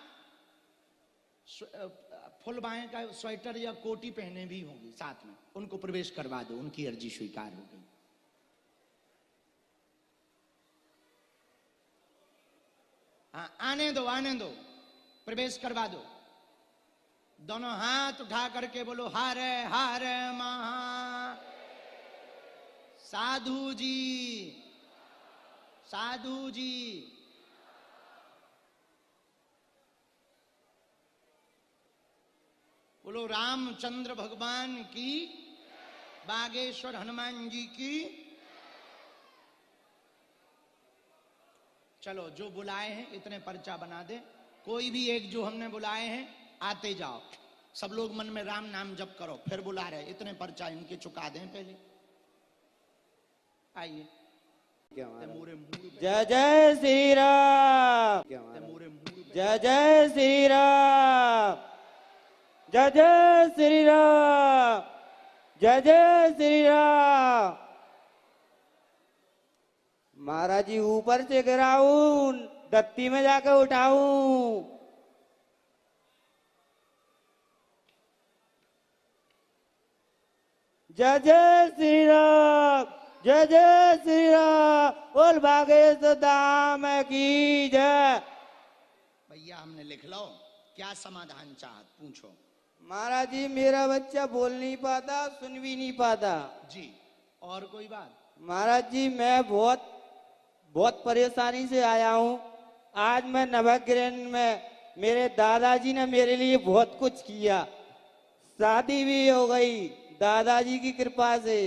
फुल बाएं का स्वेटर या कोटी पहने भी होंगी साथ में, उनको प्रवेश करवा दो, उनकी अर्जी स्वीकार हो गई। हाँ, आने दो, आने दो, प्रवेश करवा दो। दोनों हाथ उठा करके बोलो हर हर महा। साधु जी, साधु जी, बोलो रामचंद्र भगवान की, बागेश्वर हनुमान जी की। चलो, जो बुलाए हैं इतने पर्चा बना दे। कोई भी एक जो हमने बुलाए हैं आते जाओ, सब लोग मन में राम नाम जप करो, फिर बुला रहे, इतने पर्चा इनके चुका दें पहले। आइए। जय जय श्री राम, जय जय श्री राम, जय जय श्री राम, जय जय श्री राम। महाराज जी ऊपर से गिराऊं, दत्ती में जाकर उठाऊं। जय जय श्री राम, जय जय श्री राम, बोल भागेश धाम की जय। भैया हमने लिख लो, क्या समाधान चाहत पूछो। महाराज जी मेरा बच्चा बोल नहीं पाता, सुन भी नहीं पाता जी। और कोई बात? महाराज जी मैं बहुत परेशानी से आया हूँ। आज मैं नवग्रह में मेरे दादाजी ने मेरे लिए बहुत कुछ किया, शादी भी हो गई दादाजी की कृपा से।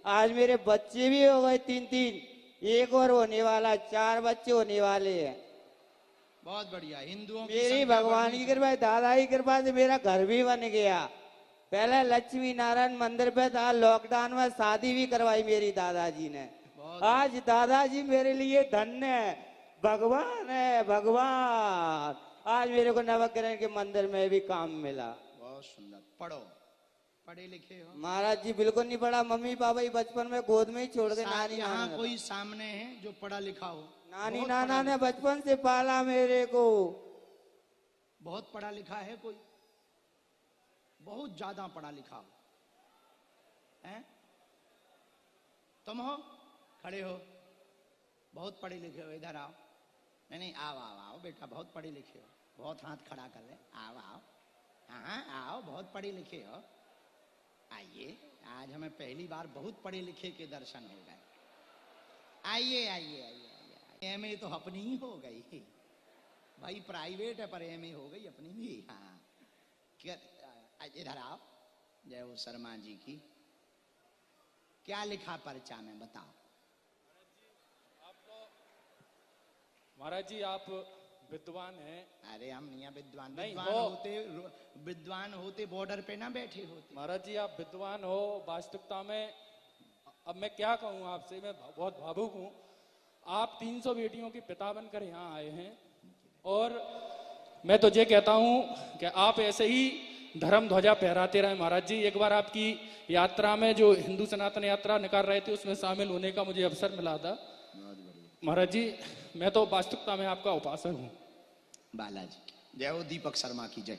आज मेरे बच्चे भी हो गए 3-3, एक और होने वाला, 4 बच्चे होने वाले हैं। बहुत बढ़िया। हिंदुओं की मेरी संख्या भगवान बढ़नी की चाहिए। कृपा, दादा की कृपा से मेरा घर भी बन गया। पहले लक्ष्मी नारायण मंदिर पे था, लॉकडाउन में शादी भी करवाई मेरी दादाजी ने। आज दादाजी मेरे लिए धन्य है, भगवान है भगवान। आज मेरे को नवग्रह के मंदिर में भी काम मिला। बहुत सुंदर। पढ़ो, पढ़े लिखे हो? महाराज जी बिल्कुल नहीं पढ़ा, मम्मी पापा ही बचपन में गोद में ही छोड़ दे। नानी यहाँ नाना कोई सामने है जो पढ़ा लिखा हो? नानी बहुत नाना पढ़ा ने बचपन से पाला मेरे को। बहुत पढ़ा लिखा है कोई? बहुत ज्यादा पढ़ा लिखा हो? हैं? तुम हो? खड़े हो? बहुत पढ़े लिखे हो, इधर आओ। नहीं आओ आओ आओ बेटा, बहुत पढ़े लिखे हो, बहुत हाथ खड़ा कर ले। आओ आओ, हाँ आओ, बहुत पढ़े लिखे हो। आइए, आज हमें पहली बार बहुत पढ़े लिखे के दर्शन हो गए। आइए आइए आइए। एमए तो अपनी ही हो गई भाई, प्राइवेट है पर एमए हो गई अपनी भी। हाँ, इधर आओ। जय हो शर्मा जी की। क्या लिखा पर्चा में, बताओ। महाराज जी आप विद्वान हैं। अरे हम नहीं विद्वान, नहीं विद्वान होते बॉर्डर पे ना बैठे होते। महाराज जी आप विद्वान हो वास्तविकता में। अब मैं क्या कहूँ आपसे, मैं बहुत भावुक हूँ। आप 300 बेटियों के पिता बनकर यहाँ आए हैं और मैं तो ये कहता हूँ कि आप ऐसे ही धर्म ध्वजा फहराते रहे। महाराज जी एक बार आपकी यात्रा में जो हिंदू सनातन यात्रा निकाल रहे थे उसमें शामिल होने का मुझे अवसर मिला था। महाराज जी मैं तो वास्तविकता में आपका उपासक हूँ। बालाजी जय हो, दीपक शर्मा की जय।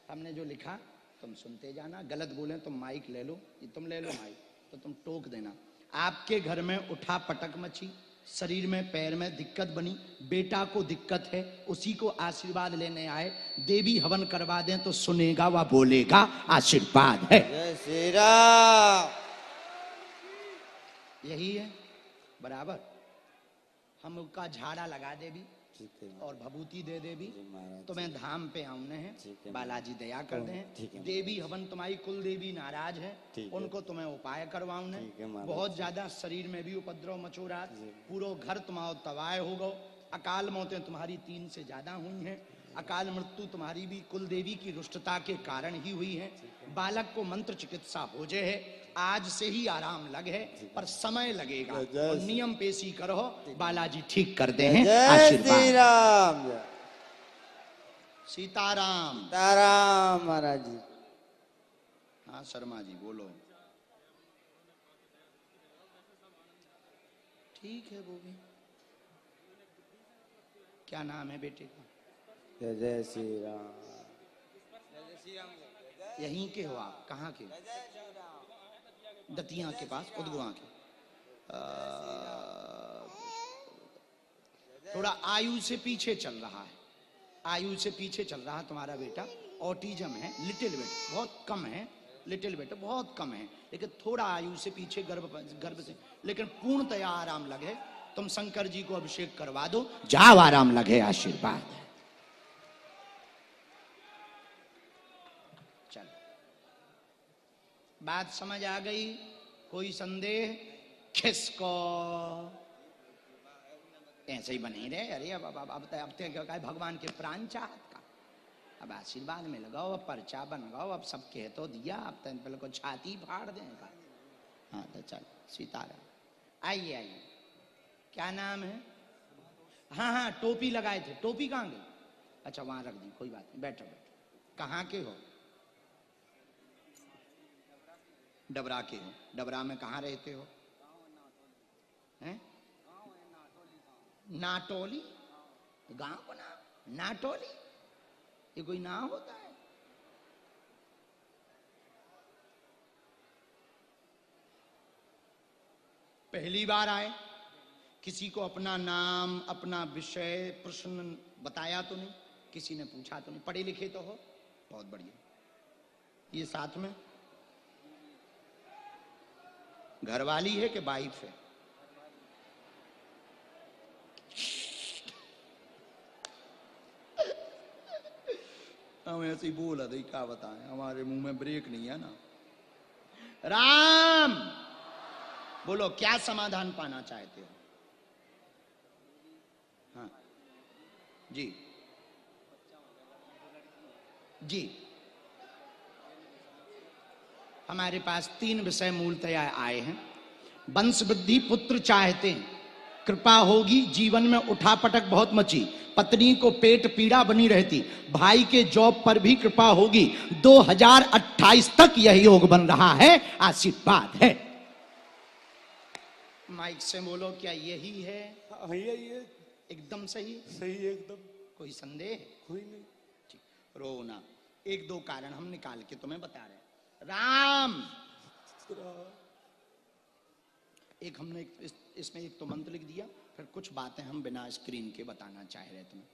हमने जो लिखा तुम सुनते जाना, गलत बोले तुम माइक ले लो, ये तुम ले लो माइक तो तुम टोक देना। आपके घर में उठा पटक मची, शरीर में पैर में दिक्कत बनी, बेटा को दिक्कत है, उसी को आशीर्वाद लेने आए। देवी हवन करवा दें तो सुनेगा व बोलेगा, आशीर्वाद है। जय श्री राम। यही है बराबर। हम उसका झाड़ा लगा दे भी और भभूति दे दे भी, तुम्हें धाम पे आउने हैं। बालाजी दया कर दें। देवी हवन तुम्हारी कुल देवी नाराज है, उनको तुम्हें उपाय करवाउने। बहुत ज्यादा शरीर में भी उपद्रव मचो रहा, पूरा घर तुम्हारा तबाह हो गो। अकाल मौतें तुम्हारी 3 से ज्यादा हुई हैं। अकाल मृत्यु तुम्हारी भी कुल देवी की रुष्टता के कारण ही हुई है। बालक को मंत्र चिकित्सा हो जाए है, आज से ही आराम लगे है पर समय लगेगा। और नियम पेशी करो, बालाजी ठीक कर दे हैं। जय श्री राम। सीताराम। सीताराम महाराज जी। हाँ शर्मा जी बोलो। ठीक है वो भी। क्या नाम है बेटे का? जय श्री राम। यहीं के हो आप? कहाँ के? दतिया के पास, उदगवा के। थोड़ा आयु से पीछे चल रहा है, आयु से पीछे चल रहा है तुम्हारा बेटा। ऑटिज्म है, लिटिल बिट, बहुत कम है। लिटिल बिट बहुत कम है, लेकिन थोड़ा आयु से पीछे, गर्भ से, लेकिन पूर्णतया आराम लगे। तुम शंकर जी को अभिषेक करवा दो, जाओ आराम लगे, आशीर्वाद है। चल, बात समझ आ गई? कोई संदेह? किसको? ऐसे ही बने रहे। अरे अब भगवान के प्राण चाहत का, अब आशीर्वाद में लगाओ, अब पर्चा बनगाओ, अब सब कह तो दिया, अब तो पहले को छाती फाड़ देगा। हाँ तो चल सीताराम। आइए आइए, क्या नाम है? हाँ हाँ टोपी लगाए थे, टोपी कहाँ गई? अच्छा वहां रख दी, कोई बात नहीं, बैठो बैठो। कहाँ के हो? डबरा के हो। डबरा में कहाँ रहते हो? हैं? नाटोली? गांव का नाम नाटोली? ये कोई नाम होता है? पहली बार आए, किसी को अपना नाम, अपना विषय, प्रश्न बताया तो नहीं, किसी ने पूछा तो नहीं, पढ़े लिखे तो हो, बहुत बढ़िया। ये साथ में घरवाली है कि वाइफ है? हम ऐसे ही बोला था, क्या बताएं, हमारे मुंह में ब्रेक नहीं है ना। राम बोलो, क्या समाधान पाना चाहते हो? हाँ जी जी, हमारे पास 3 विषय मूलतया आए हैं। वंश वृद्धि पुत्र चाहते हैं, कृपा होगी, जीवन में उठापटक बहुत मची, पत्नी को पेट पीड़ा बनी रहती, भाई के जॉब पर भी कृपा होगी, 2028 तक यह योग बन रहा है, आशीर्वाद है। माइक से बोलो, क्या यही है? यही है, एकदम सही, सही है एकदम, कोई संदेह? कोई नहीं। रोना, 1-2 कारण हम निकाल के तुम्हें बता रहे हैं। राम, एक हमने इसमें एक तो मंत्र लिख दिया, फिर कुछ बातें हम बिना स्क्रीन के बताना चाह रहे तुम्हें।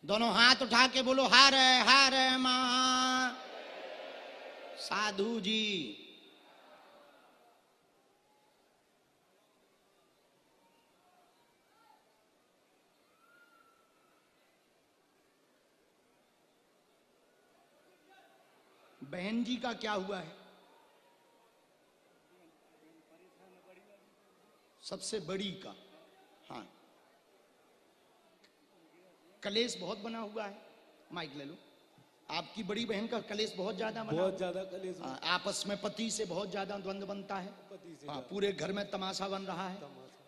दोनों हाथ उठा के बोलो, हर मां। साधु जी, बहन जी का क्या हुआ है? सबसे बड़ी का, हाँ, कलेश बहुत बना हुआ है। माइक ले लो। आपकी बड़ी बहन का कलेश बहुत ज्यादा बना, बहुत ज्यादा कलेश, आपस में पति से बहुत ज्यादा द्वंद्व बनता है। हाँ, पूरे घर में तमाशा बन रहा है।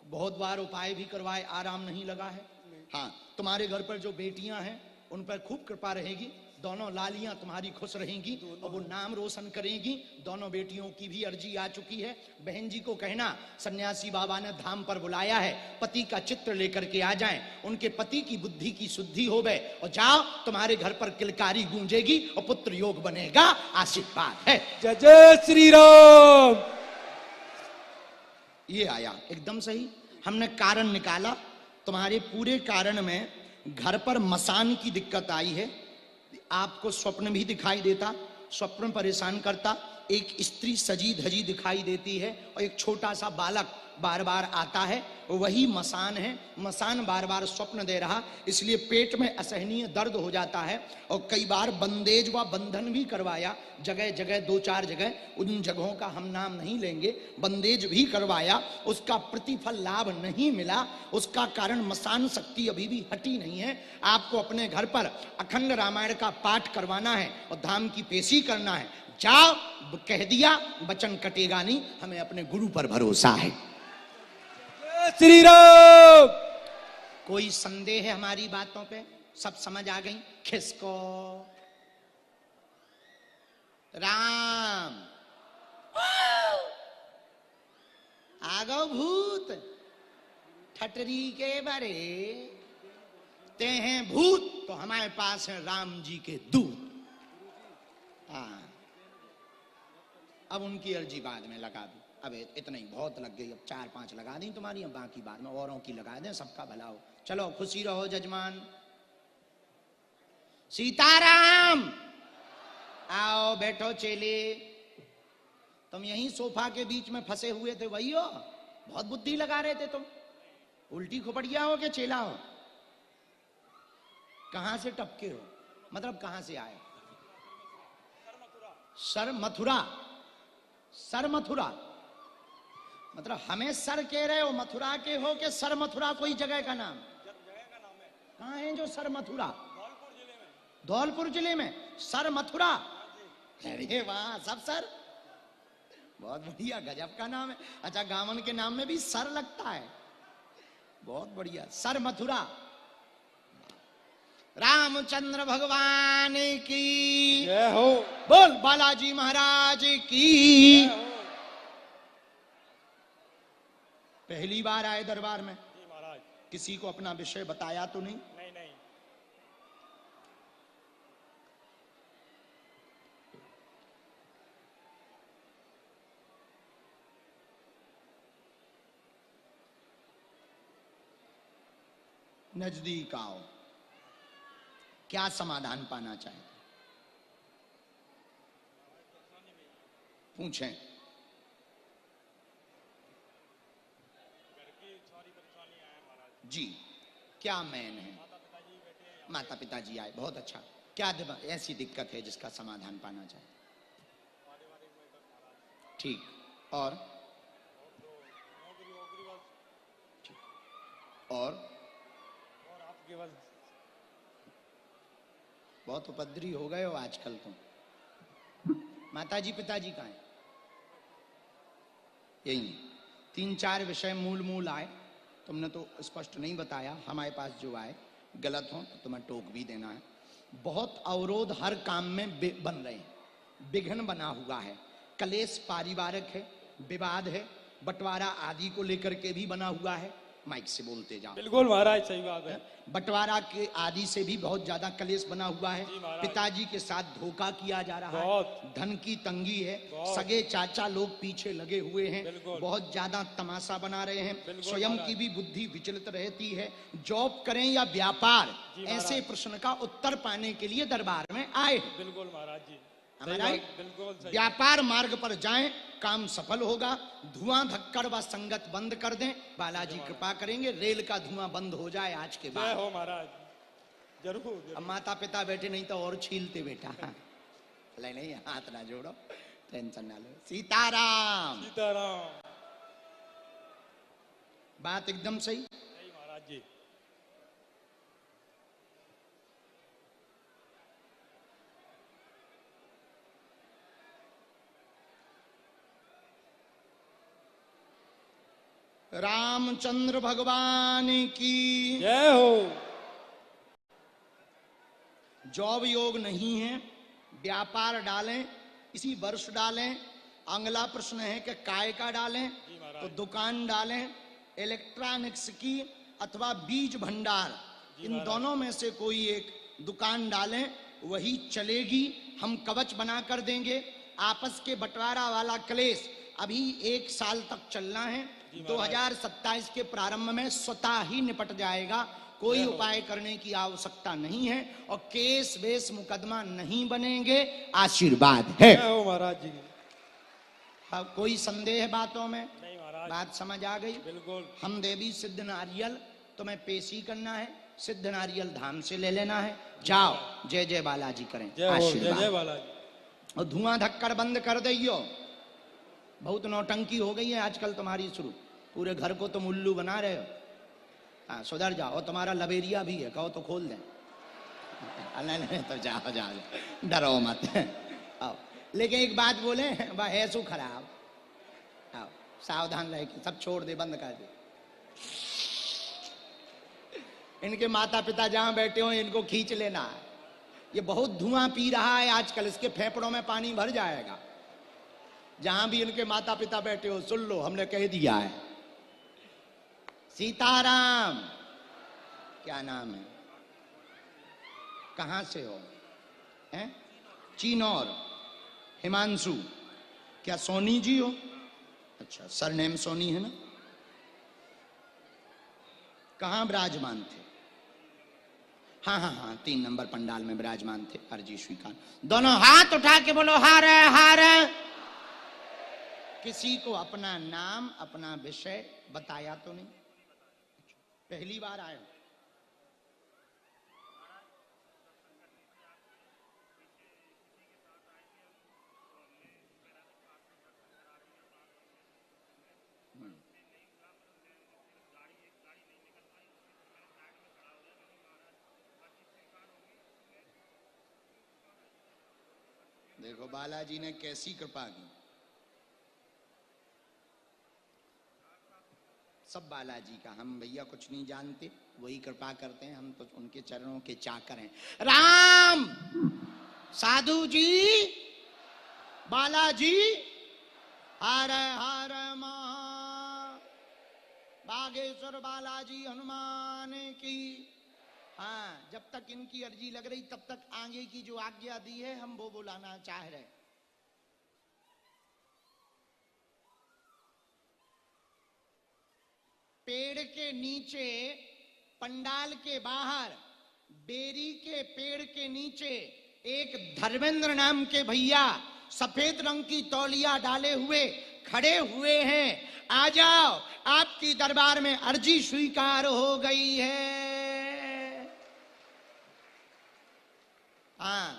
बहुत बार उपाय भी करवाए, आराम नहीं लगा है। हाँ, तुम्हारे घर पर जो बेटियां हैं उन पर खूब कृपा रहेगी, दोनों लालियां तुम्हारी खुश रहेंगी और वो नाम रोशन करेंगी। दोनों बेटियों की भी अर्जी आ चुकी है। बहन जी को कहना सन्यासी बाबा ने धाम पर बुलाया है, पति का चित्र लेकर के आ जाएं, उनके पति की बुद्धि की शुद्धि होवे और जाओ, तुम्हारे घर पर किलकारी गूंजेगी और पुत्र योग बनेगा, आशीर्वाद है। जय जय श्री राम। ये आया एकदम सही। हमने कारण निकाला, तुम्हारे पूरे कारण में घर पर मसान की दिक्कत आई है। आपको स्वप्न भी दिखाई देता, स्वप्न परेशान करता, एक स्त्री सजी धजी दिखाई देती है और एक छोटा सा बालक बार बार आता है, वही मसान है। मसान बार बार स्वप्न दे रहा, इसलिए पेट में असहनीय दर्द हो जाता है और कई बार बंदेज व बंधन भी करवाया, जगह जगह 2-4 जगह, उन जगहों का हम नाम नहीं लेंगे, बंदेज भी करवाया, उसका प्रतिफल लाभ नहीं मिला। उसका कारण मसान शक्ति अभी भी हटी नहीं है। आपको अपने घर पर अखंड रामायण का पाठ करवाना है और धाम की पेशी करना है। जाओ, कह दिया, वचन कटेगा नहीं, हमें अपने गुरु पर भरोसा है। श्री राम। कोई संदेह है हमारी बातों पे? सब समझ आ गई? खिसको राम, आ गो भूत, ठटरी के बरे ते हैं भूत, तो हमारे पास है राम जी के दूत। हाँ, अब उनकी अर्जी बाद में लगा दी। अब इतना ही बहुत लग गई, अब 4-5 लगा दी तुम्हारी, अब बाकी बाद में औरों की लगा दें, सबका भला हो। चलो, खुशी रहो जजमान। सीताराम, आओ बैठो चेले। तुम यहीं सोफा के बीच में फंसे हुए थे, वही हो? बहुत बुद्धि लगा रहे थे तुम। उल्टी खोपड़िया हो कि चेला हो? कहां से टपके हो? मतलब कहां से आए? सर मथुरा। सर मथुरा मतलब हमें सर कह रहे हो, मथुरा के हो कि सर मथुरा कोई जगह का नाम? कहाँ है जो सर मथुरा? धौलपुर जिले में सर मथुरा। अरे वाह, सब सर, बहुत बढ़िया, गजब का नाम है। अच्छा, गावन के नाम में भी सर लगता है, बहुत बढ़िया। सर मथुरा। रामचंद्र भगवान की जय हो। बोल, बालाजी महाराज की। पहली बार आए दरबार में? महाराज, किसी को अपना विषय बताया तो नहीं? नहीं नहीं। नजदीक आओ। क्या समाधान पाना चाहते? पूछें। जी, क्या मैन है? माता पिताजी आए, बहुत अच्छा। क्या ऐसी दिक्कत है जिसका समाधान पाना चाहे? ठीक, और और आपके बस बहुत उपद्रवी हो गए हो आजकल तुम। माताजी पिताजी कहाँ हैं? यही 3-4 विषय मूल आए। तुमने तो स्पष्ट नहीं बताया, हमारे पास जो आए गलत हो तो तुम्हें टोक भी देना है। बहुत अवरोध हर काम में बन रहे हैं, विघ्न बना हुआ है। कलेश पारिवारिक है, विवाद है, बंटवारा आदि को लेकर के भी बना हुआ है। माइक से बोलते जाओ। बिल्कुल महाराज, सही बात है। बंटवारा के आदि से भी बहुत ज्यादा कलेश बना हुआ है। जी महाराज। पिताजी के साथ धोखा किया जा रहा बहुत। है, धन की तंगी है, बहुत। सगे चाचा लोग पीछे लगे हुए हैं, बिल्कुल। बहुत ज्यादा तमाशा बना रहे हैं। बिल्कुल स्वयं महाराज। की भी बुद्धि विचलित रहती है। जॉब करें या व्यापार, जी महाराज। ऐसे प्रश्न का उत्तर पाने के लिए दरबार में आए हैं। बिल्कुल महाराज जी, हमारा सही बात, बिल्कुल सही। व्यापार मार्ग पर जाएं, काम सफल होगा। धुआं धक्कड़ व संगत बंद कर दें, बालाजी कृपा करेंगे। रेल का धुआं बंद हो जाए आज के जय बाद। हो महाराज, जरूर अब जरूर। माता पिता बैठे नहीं तो और छीलते बेटा। ले नहीं, हाथ ना जोड़ो, टेंशन ना लो। सीताराम। सीताराम। बात एकदम सही। सही महाराज जी। रामचंद्र भगवान की जय हो। जॉब योग नहीं है, व्यापार डालें, इसी वर्ष डालें। अगला प्रश्न है कि काय का डालें, तो दुकान डालें। इलेक्ट्रॉनिक्स की अथवा बीज भंडार, इन दोनों में से कोई एक दुकान डालें, वही चलेगी। हम कवच बना कर देंगे। आपस के बंटवारा वाला क्लेश अभी 1 साल तक चलना है। 2027 के प्रारंभ में स्वतः ही निपट जाएगा। कोई उपाय करने की आवश्यकता नहीं है और केस वेस मुकदमा नहीं बनेंगे। आशीर्वाद है। जय हो महाराज जी। हाँ, कोई संदेह है बातों में? नहीं महाराज, बात समझ आ गई? बिल्कुल। हम देवी सिद्ध नारियल तुम्हें पेशी करना है, सिद्ध नारियल धाम से ले लेना है। जाओ, जय जय बालाजी करें। जय हो, जय जय आशीर्वाद। बालाजी। और धुआं धक्कड़ बंद कर दियो। बहुत नौटंकी हो गई है आजकल तुम्हारी शुरू। पूरे घर को तुम उल्लू बना रहे हो। हाँ, सुधर जाओ। और तुम्हारा लबेरिया भी है, कहो तो खोल दें। नहीं तो जाओ जाओ, डरो मत। आओ, लेकिन एक बात बोले, वह है सु खराब। आओ, सावधान रहे कि सब छोड़ दे, बंद कर दे। इनके माता पिता जहां बैठे हो इनको खींच लेना है। ये बहुत धुआं पी रहा है आजकल, इसके फेफड़ों में पानी भर जाएगा। जहां भी इनके माता पिता बैठे हो सुन लो, हमने कह दिया है। सीताराम। क्या नाम है? कहां से हो? हैं? चिनौर। हिमांशु। क्या सोनी जी हो? अच्छा, सरनेम सोनी है ना? कहां विराजमान थे? हाँ हाँ हाँ, 3 नंबर पंडाल में विराजमान थे। अर्जी स्वीकार। दोनों हाथ उठा के बोलो हार हार। किसी को अपना नाम अपना विषय बताया तो नहीं? पहली बार आए हो? देखो बालाजी ने कैसी कृपा की। सब बालाजी का, हम भैया कुछ नहीं जानते, वही कृपा करते हैं। हम तो उनके चरणों के चाकर हैं। राम, साधु जी, बालाजी, हर हर महा बागेश्वर बालाजी हनुमान की। हाँ, जब तक इनकी अर्जी लग रही तब तक आगे की जो आज्ञा दी है हम वो बुलाना चाह रहे। पेड़ के नीचे पंडाल के बाहर बेरी के पेड़ के नीचे एक धर्मेंद्र नाम के भैया सफेद रंग की तौलिया डाले हुए खड़े हुए हैं। आ जाओ, आपकी दरबार में अर्जी स्वीकार हो गई है। हाँ,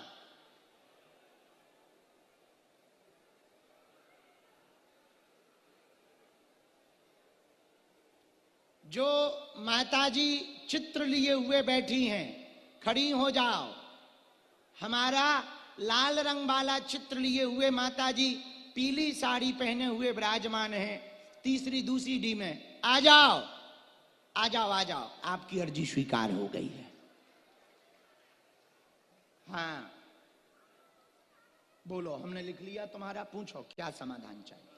जो माताजी चित्र लिए हुए बैठी हैं, खड़ी हो जाओ। हमारा लाल रंग वाला चित्र लिए हुए माताजी पीली साड़ी पहने हुए विराजमान है, तीसरी दूसरी डी में। आ जाओ, आ जाओ, आ जाओ, आपकी अर्जी स्वीकार हो गई है। हाँ, बोलो, हमने लिख लिया तुम्हारा, पूछो क्या समाधान चाहिए।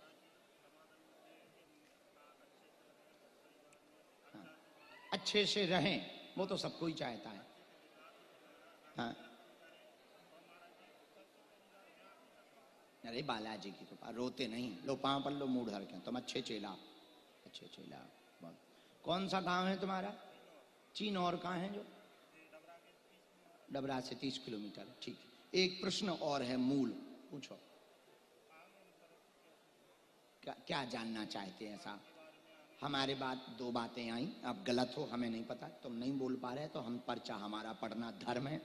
हाँ, अच्छे से रहें, वो तो सबको ही चाहता है। हाँ, अरे बालाजी की कृपा, रोते नहीं, लो पांव पर लो, मूड धर के, तुम अच्छे चेला, अच्छे चेला। कौन सा गांव है तुम्हारा? चीन और कहाँ है? जो डबरा से 30 किलोमीटर। ठीक है, एक प्रश्न और है, मूल पूछो। क्या जानना चाहते हैं साहब? हमारे बात दो बातें आई, अब गलत हो हमें नहीं पता, तुम नहीं बोल पा रहे तो हम पर्चा हमारा पढ़ना धर्म है।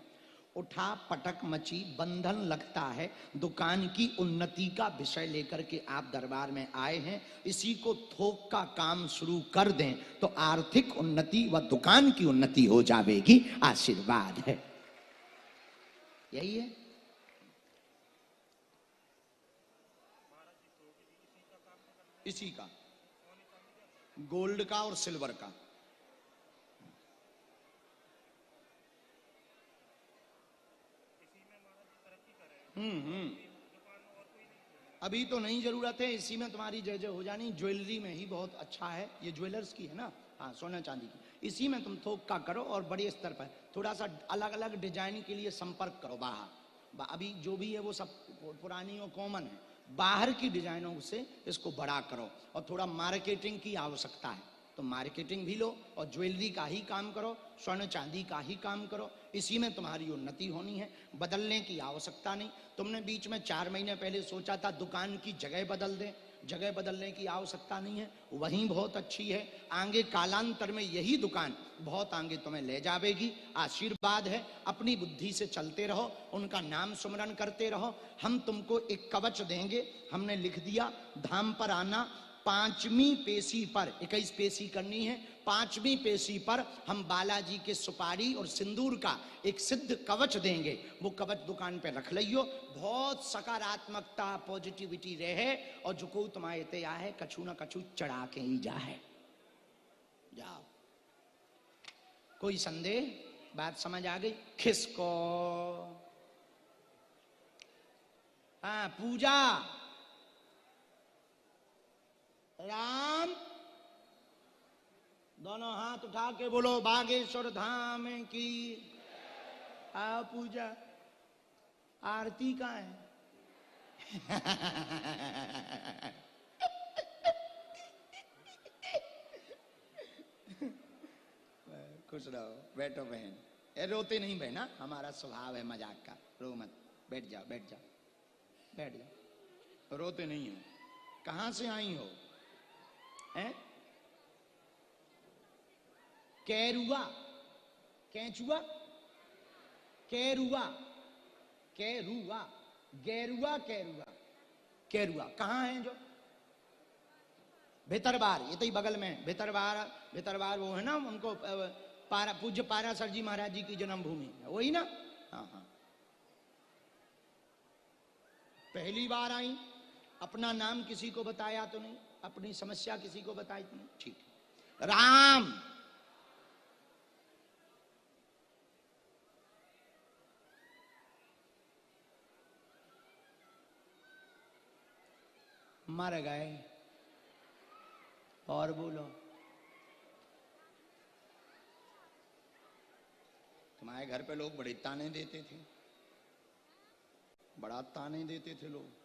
उठा पटक मची बंधन लगता है, दुकान की उन्नति का विषय लेकर के आप दरबार में आए हैं। इसी को थोक का काम शुरू कर दें तो आर्थिक उन्नति व दुकान की उन्नति हो जाएगी। आशीर्वाद है, यही है। इसी का, गोल्ड का और सिल्वर का। अभी तो नहीं जरूरत है, इसी में तुम्हारी जय जय हो जानी। ज्वेलरी में ही बहुत अच्छा है, ये ज्वेलर्स की है ना, हाँ, सोना चांदी की। इसी में तुम थोक का करो और बड़े स्तर पर थोड़ा सा अलग अलग डिजाइन के लिए संपर्क करो बाहर। अभी जो भी है वो सब पुरानी और कॉमन है, बाहर की डिजाइनों से इसको बड़ा करो। और थोड़ा मार्केटिंग की आवश्यकता है तो मार्केटिंग भी लो और ज्वेलरी का ही काम करो, स्वर्ण चांदी का ही काम करो। इसी में तुम्हारी उन्नति होनी है, बदलने की आवश्यकता नहीं। तुमने बीच में 4 महीने पहले सोचा था दुकान की जगह बदल दें, जगह बदलने की आवश्यकता नहीं है, वहीं बहुत अच्छी है। आगे कालांतर में यही दुकान बहुत आगे तुम्हें ले जाएगी। आशीर्वाद है, अपनी बुद्धि से चलते रहो, उनका नाम सुमरन करते रहो। हम तुमको एक कवच देंगे, हमने लिख दिया, धाम पर आना 5वीं पेशी पर, 21 पेशी करनी है, 5वीं पेशी पर हम बालाजी के सुपारी और सिंदूर का एक सिद्ध कवच देंगे। वो कवच दुकान पे रख लियो, बहुत सकारात्मकता पॉजिटिविटी रहे और जो को तुम्हारे ते आए कछु ना कछु चढ़ा के ही जाए। जाओ, कोई संदेह? बात समझ आ गई? खिसको। हाँ, पूजा राम, दोनों हाथ उठा के बोलो बागेश्वर धाम की। आओ पूजा, आरती कहाँ है? खुश रहो, बैठो बहन। ए, रोते नहीं बहना, हमारा स्वभाव है मजाक का, रो मत, बैठ जाओ, बैठ जाओ, बैठ जाओ, रोते नहीं हो। कहां से आई हो? हैं? कैरुआ, कैचुआ, कैरुआ, कैरुआ, गैरुआ, कैरुआ, कैरुआ कहाँ है? जो भितरवार, ये तो ही बगल में भितरवार। भितरवार वो है ना, उनको पूज्य पारासर जी महाराज जी की जन्मभूमि, वही ना? हाँ हाँ। पहली बार आई, अपना नाम किसी को बताया तो नहीं, अपनी समस्या किसी को बताई तो नहीं? ठीक है। राम, मर गए। और बोलो, तुम्हारे घर पे लोग बड़े ताने देते थे, बड़ा ताने देते थे लोग।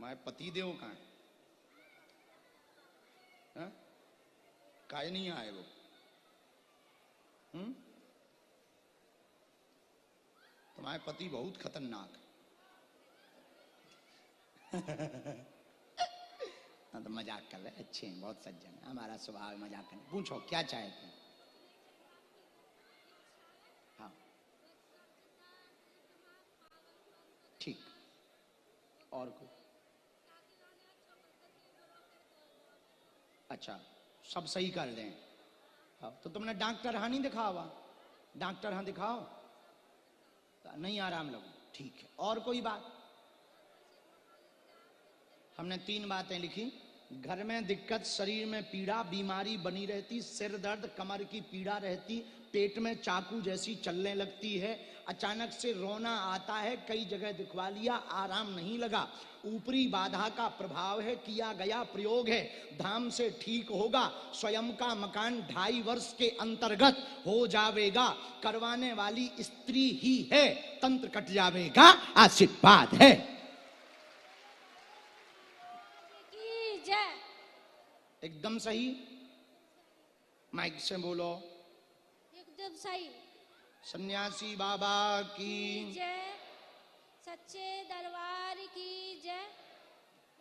तुम्हारे पति देव कहाँ है? हाँ? काहे नहीं आए वो? तुम्हारे पति बहुत खतरनाक है। हाँ तो मजाक कर रहे, अच्छे हैं, बहुत सज्जन हैं, हमारा स्वभाव है मजाक करने। पूछो क्या चाहते हैं? हाँ ठीक, और कोई? अच्छा, सब सही कर दें। हाँ तो तुमने डॉक्टर हाँ नहीं दिखा हुआ? डॉक्टर हाँ दिखाओ, नहीं आराम लगो, ठीक है। और कोई बात? हमने 3 बातें लिखी। घर में दिक्कत, शरीर में पीड़ा, बीमारी बनी रहती, सिर दर्द, कमर की पीड़ा रहती, पेट में चाकू जैसी चलने लगती है, अचानक से रोना आता है, कई जगह दिखवा लिया, आराम नहीं लगा, ऊपरी बाधा का प्रभाव है, किया गया प्रयोग है, धाम से ठीक होगा, स्वयं का मकान 2.5 वर्ष के अंतर्गत हो जावेगा, करवाने वाली स्त्री ही है, तंत्र कट जावेगा, आशीर्वाद है। एकदम सही, माइक से बोलो। एकदम सही। सन्यासी बाबा की जय, सच्चे दरबार की जय।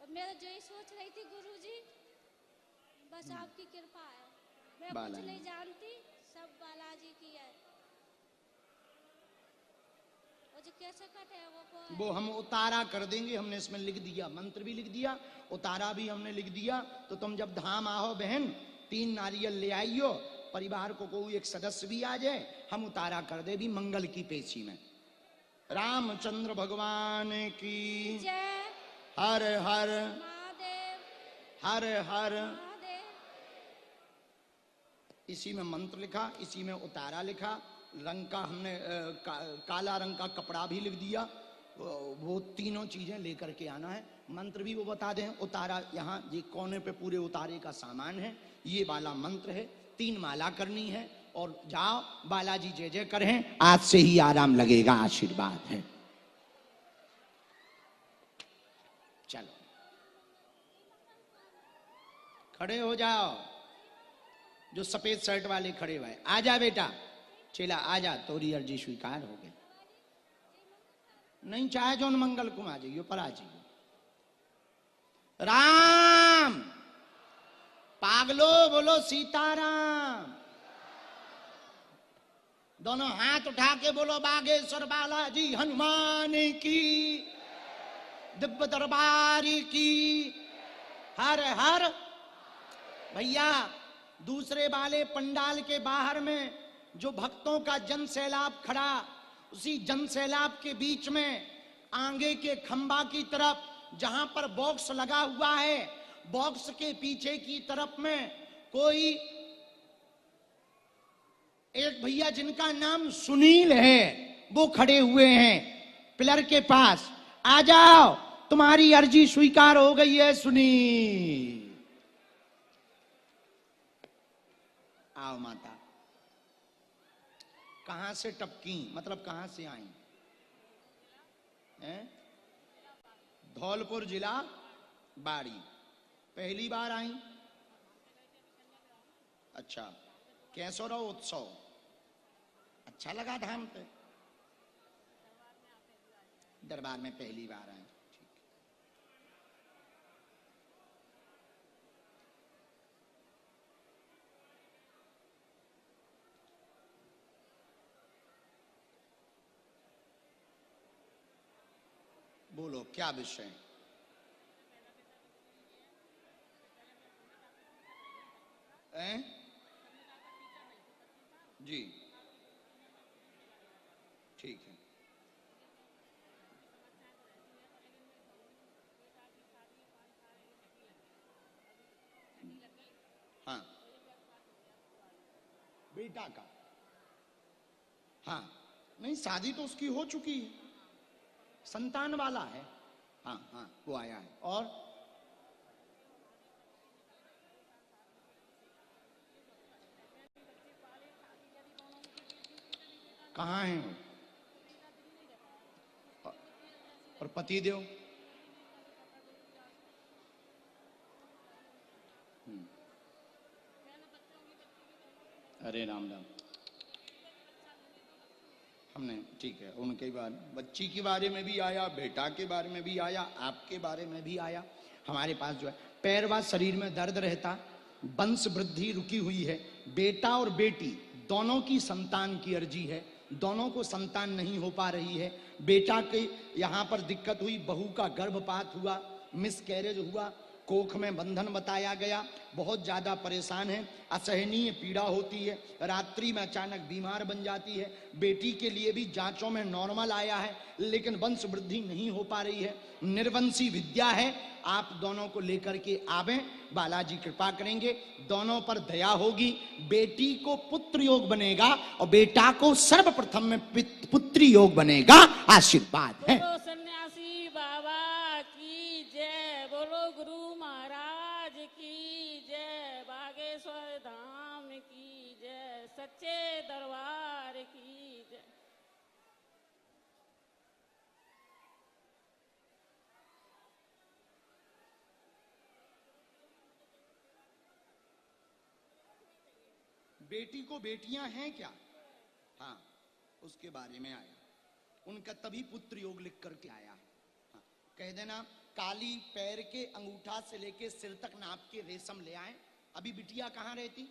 मैं जो ही सोच रही थी गुरुजी, बस आपकी कृपा है, मैं कुछ नहीं जानती, सब बालाजी की है। वो जो कैसे कटे वो हम उतारा कर देंगे, हमने इसमें लिख दिया, मंत्र भी लिख दिया, उतारा भी हमने लिख दिया। तो तुम जब धाम आओ बहन, 3 नारियल ले आइयो, परिवार को कोई एक सदस्य भी आ जाए, हम उतारा कर दे भी मंगल की पेशी में। रामचंद्र भगवान की जय। हर हर महादेव, हर हर। महादेव। इसी में मंत्र लिखा, इसी में उतारा लिखा, रंग का हमने काला रंग का कपड़ा भी लिख दिया। वो तीनों चीजें लेकर के आना है। मंत्र भी वो बता दें, उतारा यहाँ ये कोने पे पूरे उतारे का सामान है, ये वाला मंत्र है, 3 माला करनी है, और जाओ बालाजी जय जय करें, आज से ही आराम लगेगा, आशीर्वाद है। चलो खड़े हो जाओ, जो सफेद शर्ट वाले खड़े हुए, आ जा बेटा, चला आ जा, तोरी अर्जी स्वीकार हो गई। नहीं चाहे जो मंगल को आ जाइए, पर आ जाइए। राम पागलो बोलो सीताराम, दोनों हाथ उठा के बोलो बागेश्वर बालाजी हनुमान की, दिव्य दरबारी की, हर हर। भैया दूसरे वाले पंडाल के बाहर में जो भक्तों का जन सैलाब खड़ा, उसी जन सैलाब के बीच में आगे के खंबा की तरफ जहां पर बॉक्स लगा हुआ है, बॉक्स के पीछे की तरफ में कोई एक भैया जिनका नाम सुनील है, वो खड़े हुए हैं पिलर के पास। आ जाओ, तुम्हारी अर्जी स्वीकार हो गई है सुनील। आओ माता। कहां से टपकी, मतलब कहां से आई? धौलपुर जिला बाड़ी। पहली बार आई? अच्छा, कैसो रहो उत्सव? अच्छा लगा धाम पे? दरबार में पहली बार आए, ठीक। बोलो क्या विषय? जी ठीक है। हाँ बेटा का, हाँ नहीं शादी तो उसकी हो चुकी है, संतान वाला है। हाँ हाँ वो आया है। और कहाँ है वो? और पति देव? अरे राम राम। हमने ठीक है, उनके बारे बच्ची के बारे में भी आया, बेटा के बारे में भी आया, आपके बारे में भी आया। हमारे पास जो है पैरवा शरीर में दर्द रहता, वंश वृद्धि रुकी हुई है, बेटा और बेटी दोनों की संतान की अर्जी है, दोनों को संतान नहीं हो पा रही है। बेटा के यहाँ पर दिक्कत हुई, बहू का गर्भपात हुआ, मिसकैरेज हुआ, कोख में बंधन बताया गया, बहुत ज्यादा परेशान है, असहनीय पीड़ा होती है, रात्रि में अचानक बीमार बन जाती है। बेटी के लिए भी जांचों में नॉर्मल आया है, लेकिन वंश वृद्धि नहीं हो पा रही है, निर्वंशी विद्या है। आप दोनों को लेकर के आवें, बालाजी कृपा करेंगे, दोनों पर दया होगी। बेटी को पुत्र योग बनेगा और बेटा को सर्वप्रथम में पुत्री योग बनेगा। आशीर्वाद है। बोलो सन्यासी बाबा की जय, बोलो गुरु महाराज की जय, बागेश्वर धाम की जय, सच्चे दरबार की जय। बेटी को बेटियां हैं क्या? हाँ, उसके बारे में आया, उनका तभी पुत्र योग लिख करके आया है। हाँ, कह देना काली पैर के अंगूठा से लेके सिर तक नाप के रेशम ले आए। अभी बिटिया कहाँ रहती?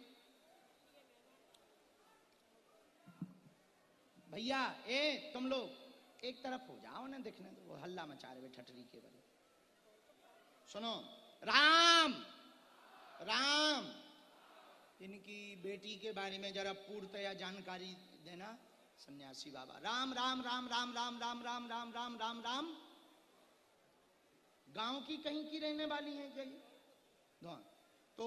भैया ए तुम लोग एक तरफ हो जाओ ना, देखने दो, वो हल्ला मचा रहे ठटरी के बड़े। सुनो, राम राम, इनकी बेटी के बारे में जरा पूर्णतया जानकारी देना सन्यासी बाबा। राम राम राम राम राम राम राम राम राम राम राम। गांव की कहीं की रहने वाली है क्या ये? तो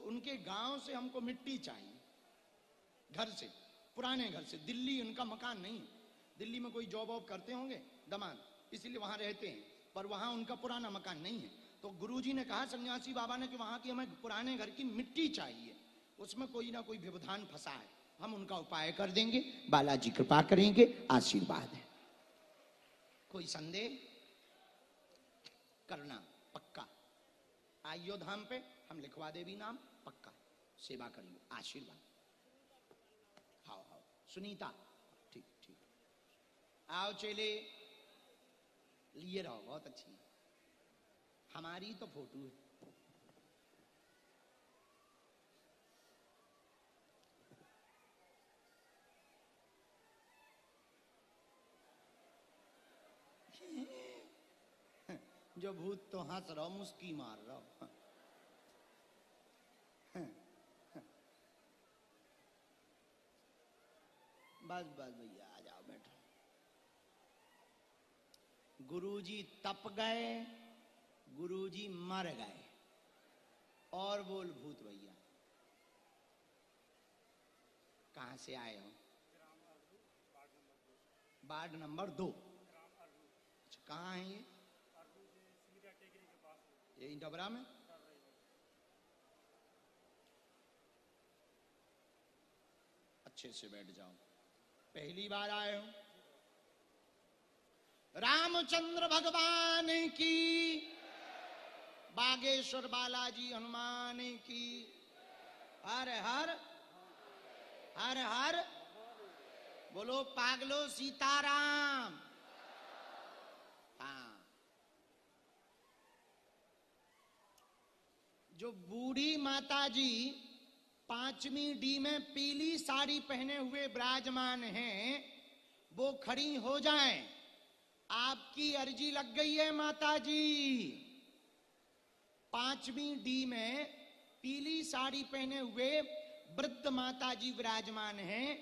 उनके गांव से हमको मिट्टी चाहिए, घर से, पुराने घर से। दिल्ली उनका मकान नहीं है, दिल्ली में कोई जॉब वॉब करते होंगे दमाद, इसीलिए वहां रहते हैं, पर वहां उनका पुराना मकान नहीं है। तो गुरुजी ने कहा सन्यासी बाबा ने कि वहां की हमें पुराने घर की मिट्टी चाहिए, उसमें कोई ना कोई व्यवधान फंसा है, हम उनका उपाय कर देंगे, बालाजी कृपा करेंगे। आशीर्वाद है। कोई संदेह करना पक्का, आइयो धाम पे, हम लिखवा दे भी नाम, पक्का सेवा करियो। आशीर्वाद। आओ आओ सुनीता, ठीक ठीक, आओ चेले, लिए रहो, बहुत अच्छी है। हमारी तो फोटो है। जो भूत तो हंस रहो, मुस्की मार रहो। बस बस भैया आ जाओ, बैठो। गुरुजी तप गए, गुरुजी मर गए, और बोल भूत भैया कहां से आए हो? Ward number 2। अच्छा, कहाँ है ये? यही डबरा में। अच्छे से बैठ जाओ, पहली बार आए हो। रामचंद्र भगवान की, बागेश्वर बालाजी हनुमान की, हर हर हर हर, बोलो पागलो सीताराम। हाँ, जो बूढ़ी माता जी 5वीं डी में पीली साड़ी पहने हुए विराजमान हैं, वो खड़ी हो जाएं। आपकी अर्जी लग गई है माता जी। 5वीं डी में पीली साड़ी पहने हुए वृद्ध माता जी विराजमान हैं,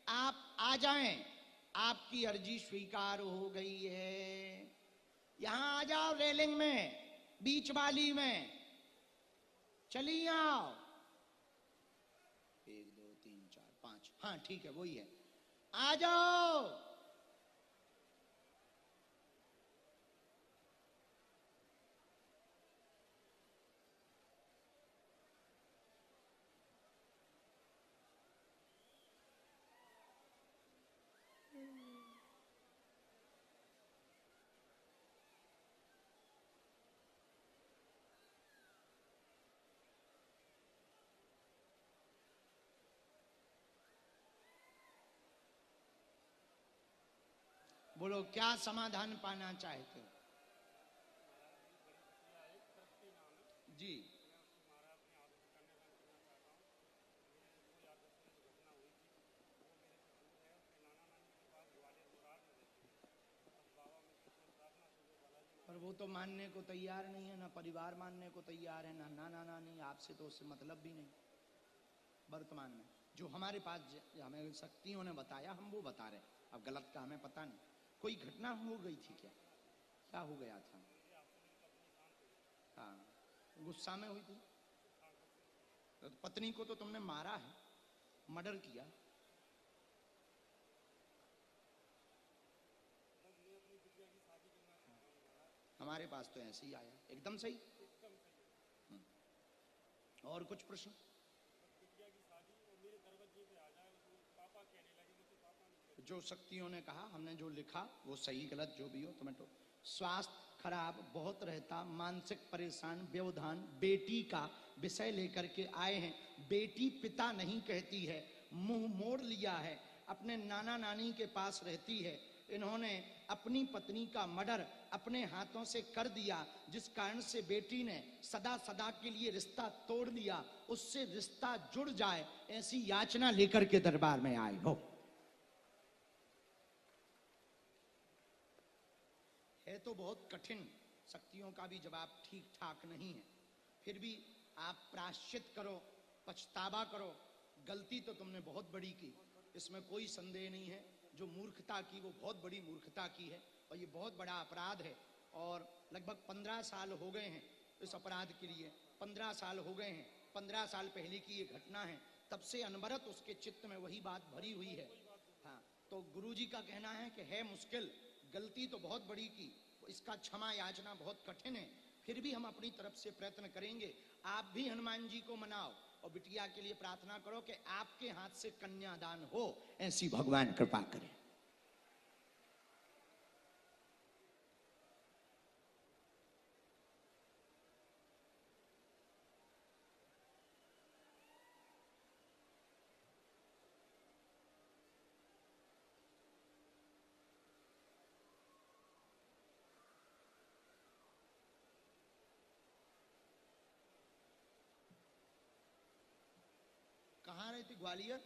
आप आ जाएं, आपकी अर्जी स्वीकार हो गई है। यहां आ जाओ, रेलिंग में, बीच वाली में चलिए आओ। 1 2 3 4 5, हाँ ठीक है, वही है, आ जाओ। बोलो क्या समाधान पाना चाहते हो? जी पर वो तो मानने को तैयार नहीं है, ना परिवार मानने को तैयार है, ना नाना नानी, आपसे तो उससे मतलब भी नहीं। वर्तमान में जो हमारे पास हमें शक्तियों ने बताया हम वो बता रहे, अब गलत का हमें पता नहीं। कोई घटना हो गई थी क्या? क्या हो गया था? हाँ, गुस्सा में हुई थी। तो पत्नी को तो तुमने मारा है, मर्डर किया। हमारे पास तो ऐसे ही आया, एकदम सही। और कुछ प्रश्न? जो शक्तियों ने कहा, हमने जो लिखा वो सही गलत जो भी हो, तुम्हें तो स्वास्थ्य खराब बहुत रहता, मानसिक परेशान, व्यवधान, बेटी का विषय लेकर के आए हैं। बेटी पिता नहीं कहती है, मुंह मोड़ लिया है, अपने नाना नानी के पास रहती है। इन्होंने अपनी पत्नी का मर्डर अपने हाथों से कर दिया, जिस कारण से बेटी ने सदा सदा के लिए रिश्ता तोड़ लिया। उससे रिश्ता जुड़ जाए ऐसी याचना लेकर के दरबार में आए हो। है तो बहुत कठिन, शक्तियों का भी जवाब ठीक ठाक नहीं है, फिर भी आप प्रायश्चित करो, पछतावा करो। गलती तो तुमने बहुत बड़ी की, इसमें कोई संदेह नहीं है। जो मूर्खता की वो बहुत बड़ी मूर्खता की है और ये बहुत बड़ा अपराध है। और लगभग 15 साल हो गए हैं इस अपराध के लिए, 15 साल हो गए हैं। 15 साल पहले की ये घटना है, तब से अनवरत उसके चित्त में वही बात भरी हुई है। हाँ, तो गुरुजी का कहना है कि है मुश्किल, गलती तो बहुत बड़ी की, इसका क्षमा याचना बहुत कठिन है, फिर भी हम अपनी तरफ से प्रयत्न करेंगे। आप भी हनुमान जी को मनाओ और बिटिया के लिए प्रार्थना करो कि आपके हाथ से कन्यादान हो, ऐसी भगवान कृपा करें। कहाँ रहती? ग्वालियर?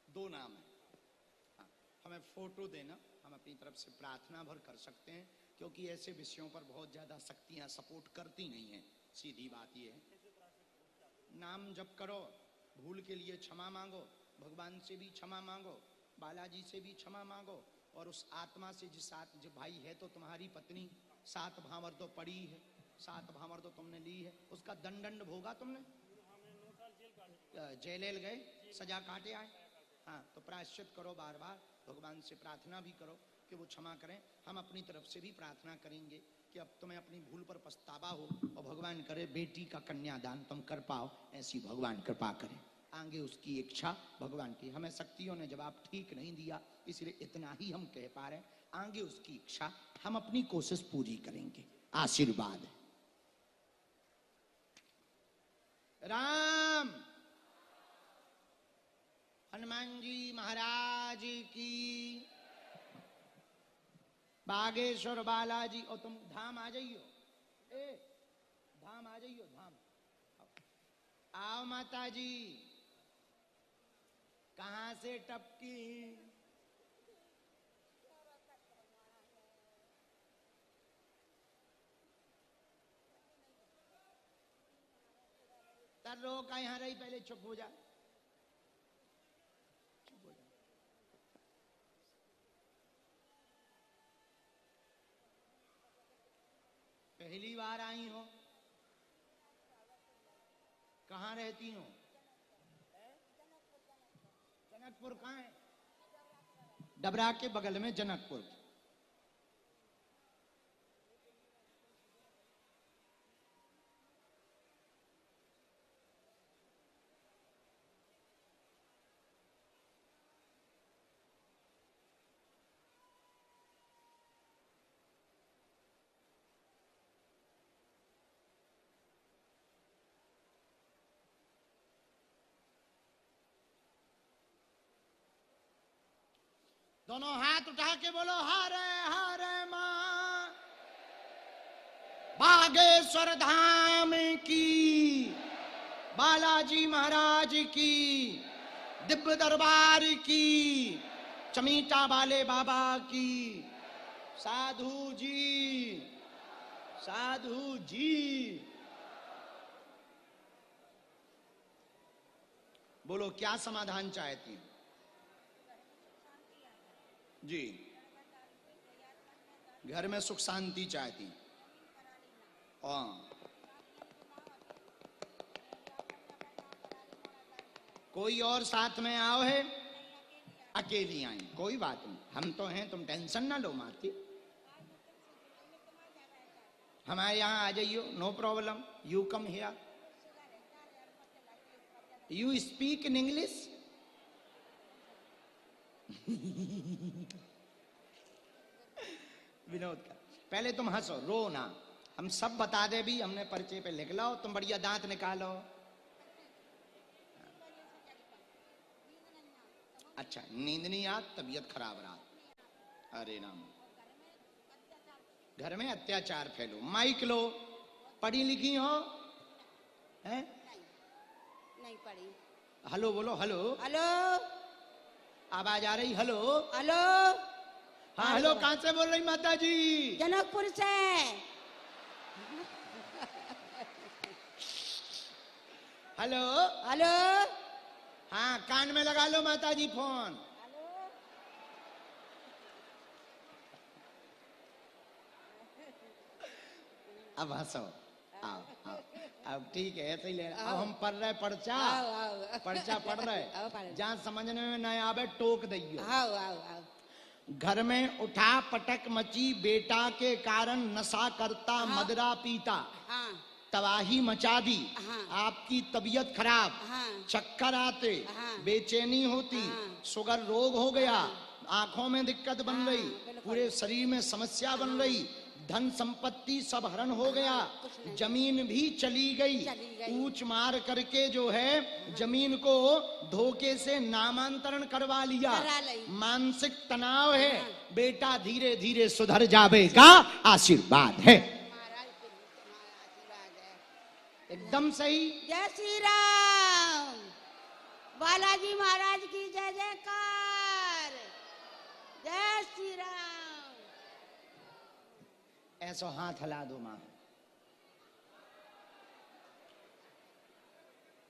दो नाम है। हाँ, हमें फोटो देना, हम अपनी तरफ से प्रार्थना भर कर सकते हैं, क्योंकि ऐसे विषयों पर बहुत ज्यादा शक्तियां सपोर्ट करती नहीं है। सीधी बात यह है। नाम जप करो, भूल के लिए क्षमा मांगो, भगवान से भी क्षमा मांगो, बालाजी से भी क्षमा मांगो, और उस आत्मा से जो भाई है तो तुम्हारी पत्नी, 7 भावर तो पड़ी है, 7 भावर तो तुमने ली है, उसका दंड भोगा तुमने? जेल गए, सजा काटे आए। हाँ, तो प्रायश्चित करो, बार बार भगवान से प्रार्थना भी करो कि वो क्षमा करें। हम अपनी तरफ से भी प्रार्थना करेंगे कि अब तुम्हें अपनी भूल पर पछतावा हो और भगवान करे बेटी का कन्यादान तुम कर पाओ, ऐसी भगवान कृपा करें। आगे उसकी इच्छा भगवान की। हमें शक्तियों ने जवाब ठीक नहीं दिया, इसलिए इतना ही हम कह पा रहे हैं। आगे उसकी इच्छा, हम अपनी कोशिश पूरी करेंगे। आशीर्वाद है। राम हनुमान जी महाराज की, बागेश्वर बालाजी। और तुम धाम आ जाइयो, धाम आ जाइयो, धाम आओ। माता जी कहां से टपकी? तर रो का यहां रही, पहले चुप हो जा, चुप हो जा। पहली बार आई हो? कहाँ रहती हो? जनकपुर। कहाँ है? डबरा के बगल में जनकपुर। दोनों हाथ उठा के बोलो हरे हरे मां। बागेश्वर धाम की, बालाजी महाराज की, दिव्य दरबार की, चमीटा वाले बाबा की। साधु जी, साधु जी। बोलो क्या समाधान चाहती हैं जी? घर में सुख शांति चाहती। हाँ, कोई और साथ में आओ है? अकेली आई, कोई बात नहीं, हम तो हैं, तुम टेंशन ना लो माती। हमारे यहाँ आ जाइयो, no problem, you come here. You speak in English? Vinod का पहले तुम हंसो, रो ना, हम सब बता दे भी, हमने पर्चे पे लिख लो, तुम बढ़िया दांत निकालो। अच्छा, नींद नहीं आ, तबीयत खराब रहा। अरे राम, घर में अत्याचार फैलो। माइक लो, पढ़ी लिखी हो? हैं? नहीं पढ़ी। हेलो बोलो, हेलो हेलो, आवाज आ रही? Hello hello. हाँ हेलो, कहाँ से बोल रही माता जी? जनकपुर से। Hello hello. हाँ, कान में लगा लो माता जी फोन। अब हंसो, आओ आओ, अब ठीक है, ऐसे ही ले। अब हम पढ़ रहे पर्चा, पर्चा पढ़ रहे, जहाँ समझने में न आवे टोक दइयो। आओ आओ आओ। घर में उठा पटक मची, बेटा के कारण नशा करता, मदरा पीता, हाँ तबाही मचा दी, हाँ। आपकी तबीयत खराब, हाँ। चक्कर आते, हाँ। बेचैनी होती, हाँ। शुगर रोग हो गया, आंखों में दिक्कत बन हाँ, रही, बिल्कुल। पूरे शरीर में समस्या बन रही, धन संपत्ति सब हरण हो गया, कुछ नहीं। जमीन भी चली गई, चली गई। ऊंच मार करके जो है जमीन को धोखे से नामांतरण करवा लिया, करा ली। मानसिक तनाव है, बेटा धीरे धीरे सुधर जाएगा, आशीर्वाद है। महाराज तुम्हारा आशीर्वाद है। एकदम सही। जय श्री राम। बालाजी महाराज की जय जयकार। जय श्री राम। ऐसा हाथ हिला दो मां।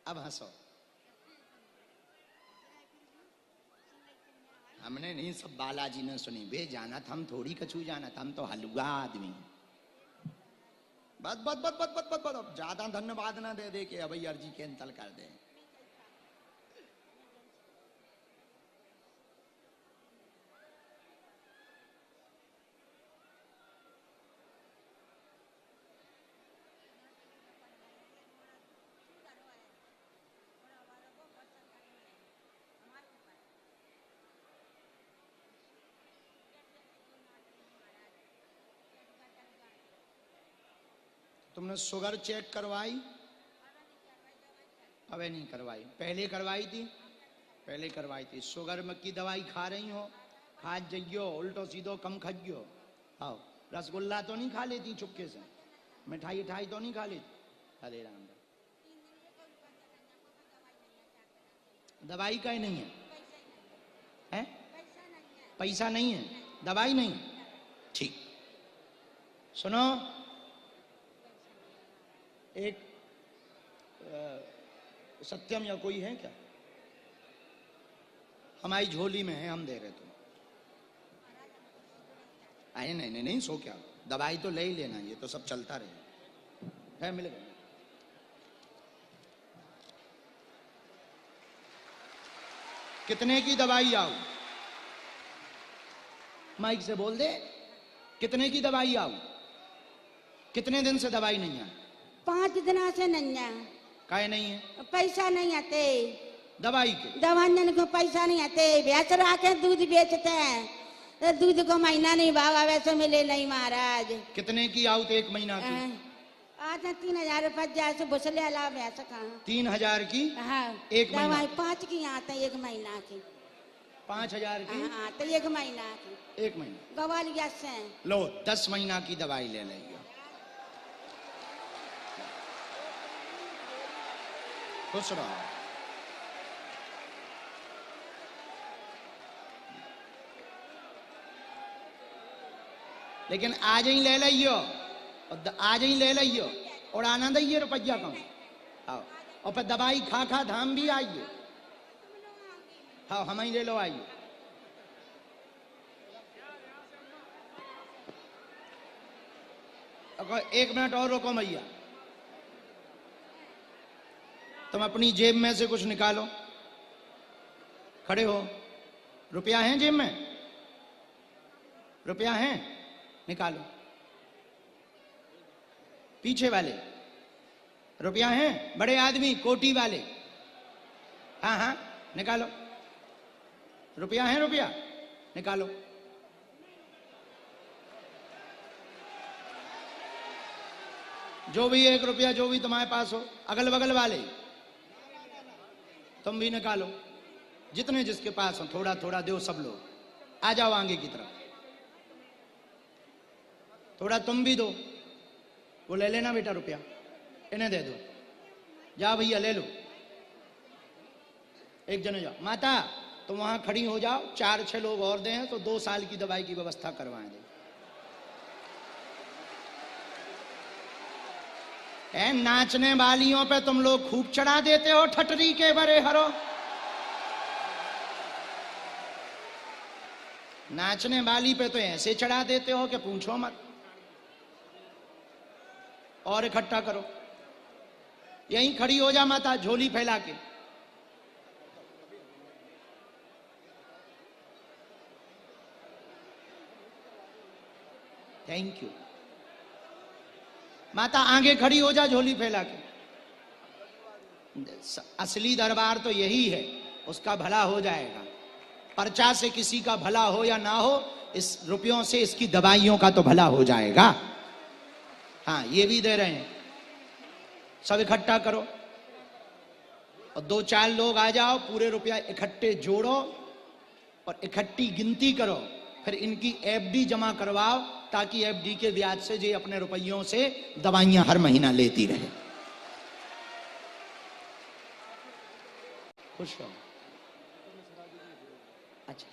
अब हंसो। हमने नहीं, सब बालाजी ने सुनी। बे जाना था, हम थोड़ी कछू जाना था, हम तो हलुआ आदमी। बस बस बस बस बस बस बस, ज्यादा धन्यवाद ना दे दे के अभी अर्जी कैंसल कर दे। तुमने शुगर चेक करवाई? अबे नहीं करवाई, पहले करवाई थी, पहले करवाई थी। शुगर में की दवाई खा रही हो? खा जइयो, उल्टो सीधो कम खइयो। आओ, रसगुल्ला तो नहीं खा लेती चुपके से? मिठाई उठाई तो नहीं खा लेती? अरे राम, दवाई का ही नहीं है, हैं? पैसा नहीं है, दवाई नहीं। ठीक, सुनो, एक सत्यम या कोई है क्या? हमारी झोली में है, हम दे रहे तुम। अरे नहीं नहीं नहीं, सो क्या, दवाई तो ले ही लेना, ये तो सब चलता रहे है। मिलेगा। कितने की दवाई आओ? माइक से बोल दे, कितने की दवाई आओ? कितने दिन से दवाई नहीं है? 5 दिन से नहीं है। काहे नहीं है? पैसा नहीं आते दवाई के। दवाइयाँ को पैसा नहीं आते। भैंस आके दूध बेचते हैं, तो दूध को महीना नहीं भाव वैसे मिले नहीं महाराज। कितने की आओ तो एक महीना की? आज 3000 रुपया जैसे भुसले अला भैंस कहाँ। 3000 की हाँ, एक महीना? दवाई 5 की आते हैं एक महीना की। 5,000 की हाँ तो 1 महीना की 1 महीना। गवा लिया से लो 10 महीना की दवाई ले लेंगे। खुश रहो। लेकिन आज ही ले लियो और आज ही ले लियो और आनंद ही रुपया कम। आओ और फिर दवाई खा खा धाम भी आइए। हाँ हम ही ले लो आइए। अगर 1 मिनट और रोको भैया, तुम अपनी जेब में से कुछ निकालो। खड़े हो। रुपया है जेब में? रुपया है? निकालो। पीछे वाले रुपया है? बड़े आदमी कोटी वाले, हाँ हाँ निकालो। रुपया है? रुपया निकालो। जो भी 1 रुपया जो भी तुम्हारे पास हो। अगल बगल वाले तुम भी निकालो। जितने जिसके पास हो थोड़ा थोड़ा दो सब लोग। आ जाओ आगे की तरफ। थोड़ा तुम भी दो। वो ले लेना बेटा रुपया, इन्हें दे दो। जाओ भैया ले लो। एक जने जाओ। माता तुम वहां खड़ी हो जाओ। 4-6 लोग और दें तो 2 साल की दवाई की व्यवस्था करवाएं दे। नाचने वालियों पे तुम लोग खूब चढ़ा देते हो ठटरी के बड़े हरो। नाचने वाली पे तो ऐसे चढ़ा देते हो कि पूछो मत। और इकट्ठा करो। यहीं खड़ी हो जा माता, झोली फैला के। थैंक यू माता। आगे खड़ी हो जा झोली फैला के। असली दरबार तो यही है, उसका भला हो जाएगा। पर्चा से किसी का भला हो या ना हो, इस रुपयों से इसकी दवाइयों का तो भला हो जाएगा। हाँ ये भी दे रहे हैं। सब इकट्ठा करो और 2-4 लोग आ जाओ। पूरे रुपया इकट्ठे जोड़ो और इकट्ठी गिनती करो। फिर इनकी एफडी जमा करवाओ ताकि एफडी के ब्याज से जे अपने रुपयों से दवाइयां हर महीना लेती रहे। खुश रहो। अच्छा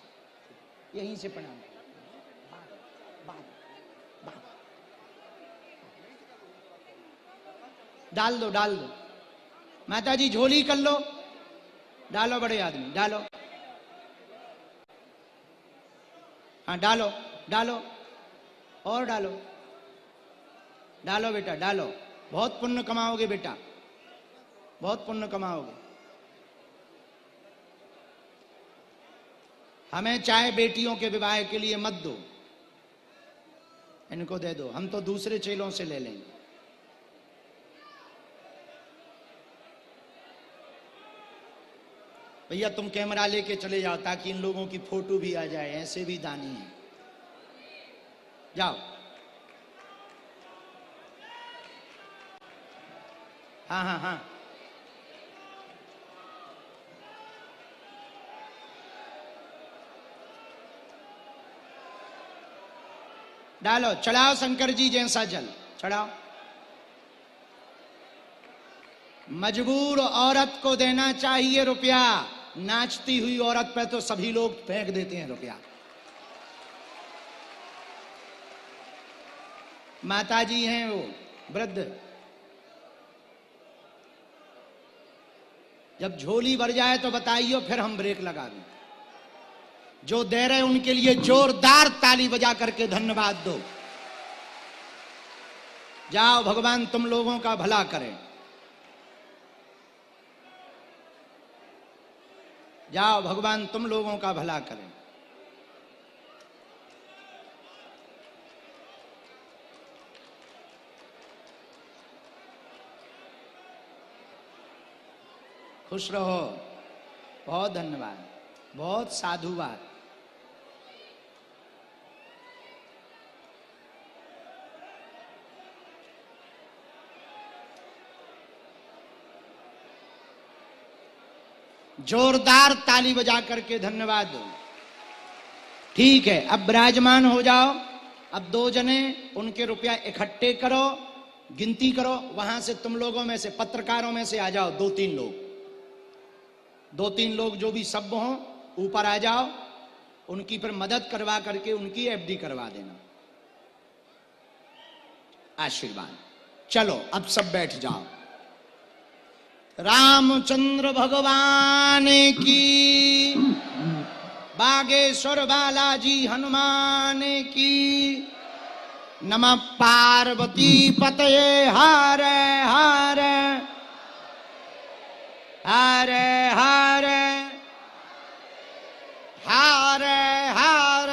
यहीं से प्रणाम। डाल दो डाल दो। माता जी झोली कर लो। डालो बड़े आदमी डालो। हाँ डालो डालो और डालो। डालो बेटा डालो। बहुत पुण्य कमाओगे बेटा, बहुत पुण्य कमाओगे। हमें चाहे बेटियों के विवाह के लिए मत दो, इनको दे दो। हम तो दूसरे चेलों से ले लेंगे। भैया तुम कैमरा लेके चले जाओ ताकि इन लोगों की फोटो भी आ जाए। ऐसे भी दानी है। जाओ। हाँ हाँ हाँ डालो। चढ़ाओ शंकर जी जैसा जल चढ़ाओ। मजबूर औरत को देना चाहिए रुपया। नाचती हुई औरत पे तो सभी लोग फेंक देते हैं रुपया। माताजी हैं वो वृद्ध। जब झोली भर जाए तो बताइयो, फिर हम ब्रेक लगा दें। जो दे रहे उनके लिए जोरदार ताली बजा करके धन्यवाद दो। जाओ भगवान तुम लोगों का भला करे। जाओ भगवान तुम लोगों का भला करें। खुश रहो। बहुत धन्यवाद, बहुत साधुवाद। जोरदार ताली बजा करके धन्यवाद दो। ठीक है, अब विराजमान हो जाओ। अब 2 जने उनके रुपया इकट्ठे करो, गिनती करो। वहां से तुम लोगों में से, पत्रकारों में से आ जाओ 2-3 लोग, 2-3 लोग जो भी सभ्य हो ऊपर आ जाओ। उनकी फिर मदद करवा करके उनकी एफडी करवा देना। आशीर्वाद। चलो अब सब बैठ जाओ। रामचंद्र भगवान की, बागेश्वर बालाजी हनुमान की, नमः पार्वती पतये हर हर हर हर हर हर।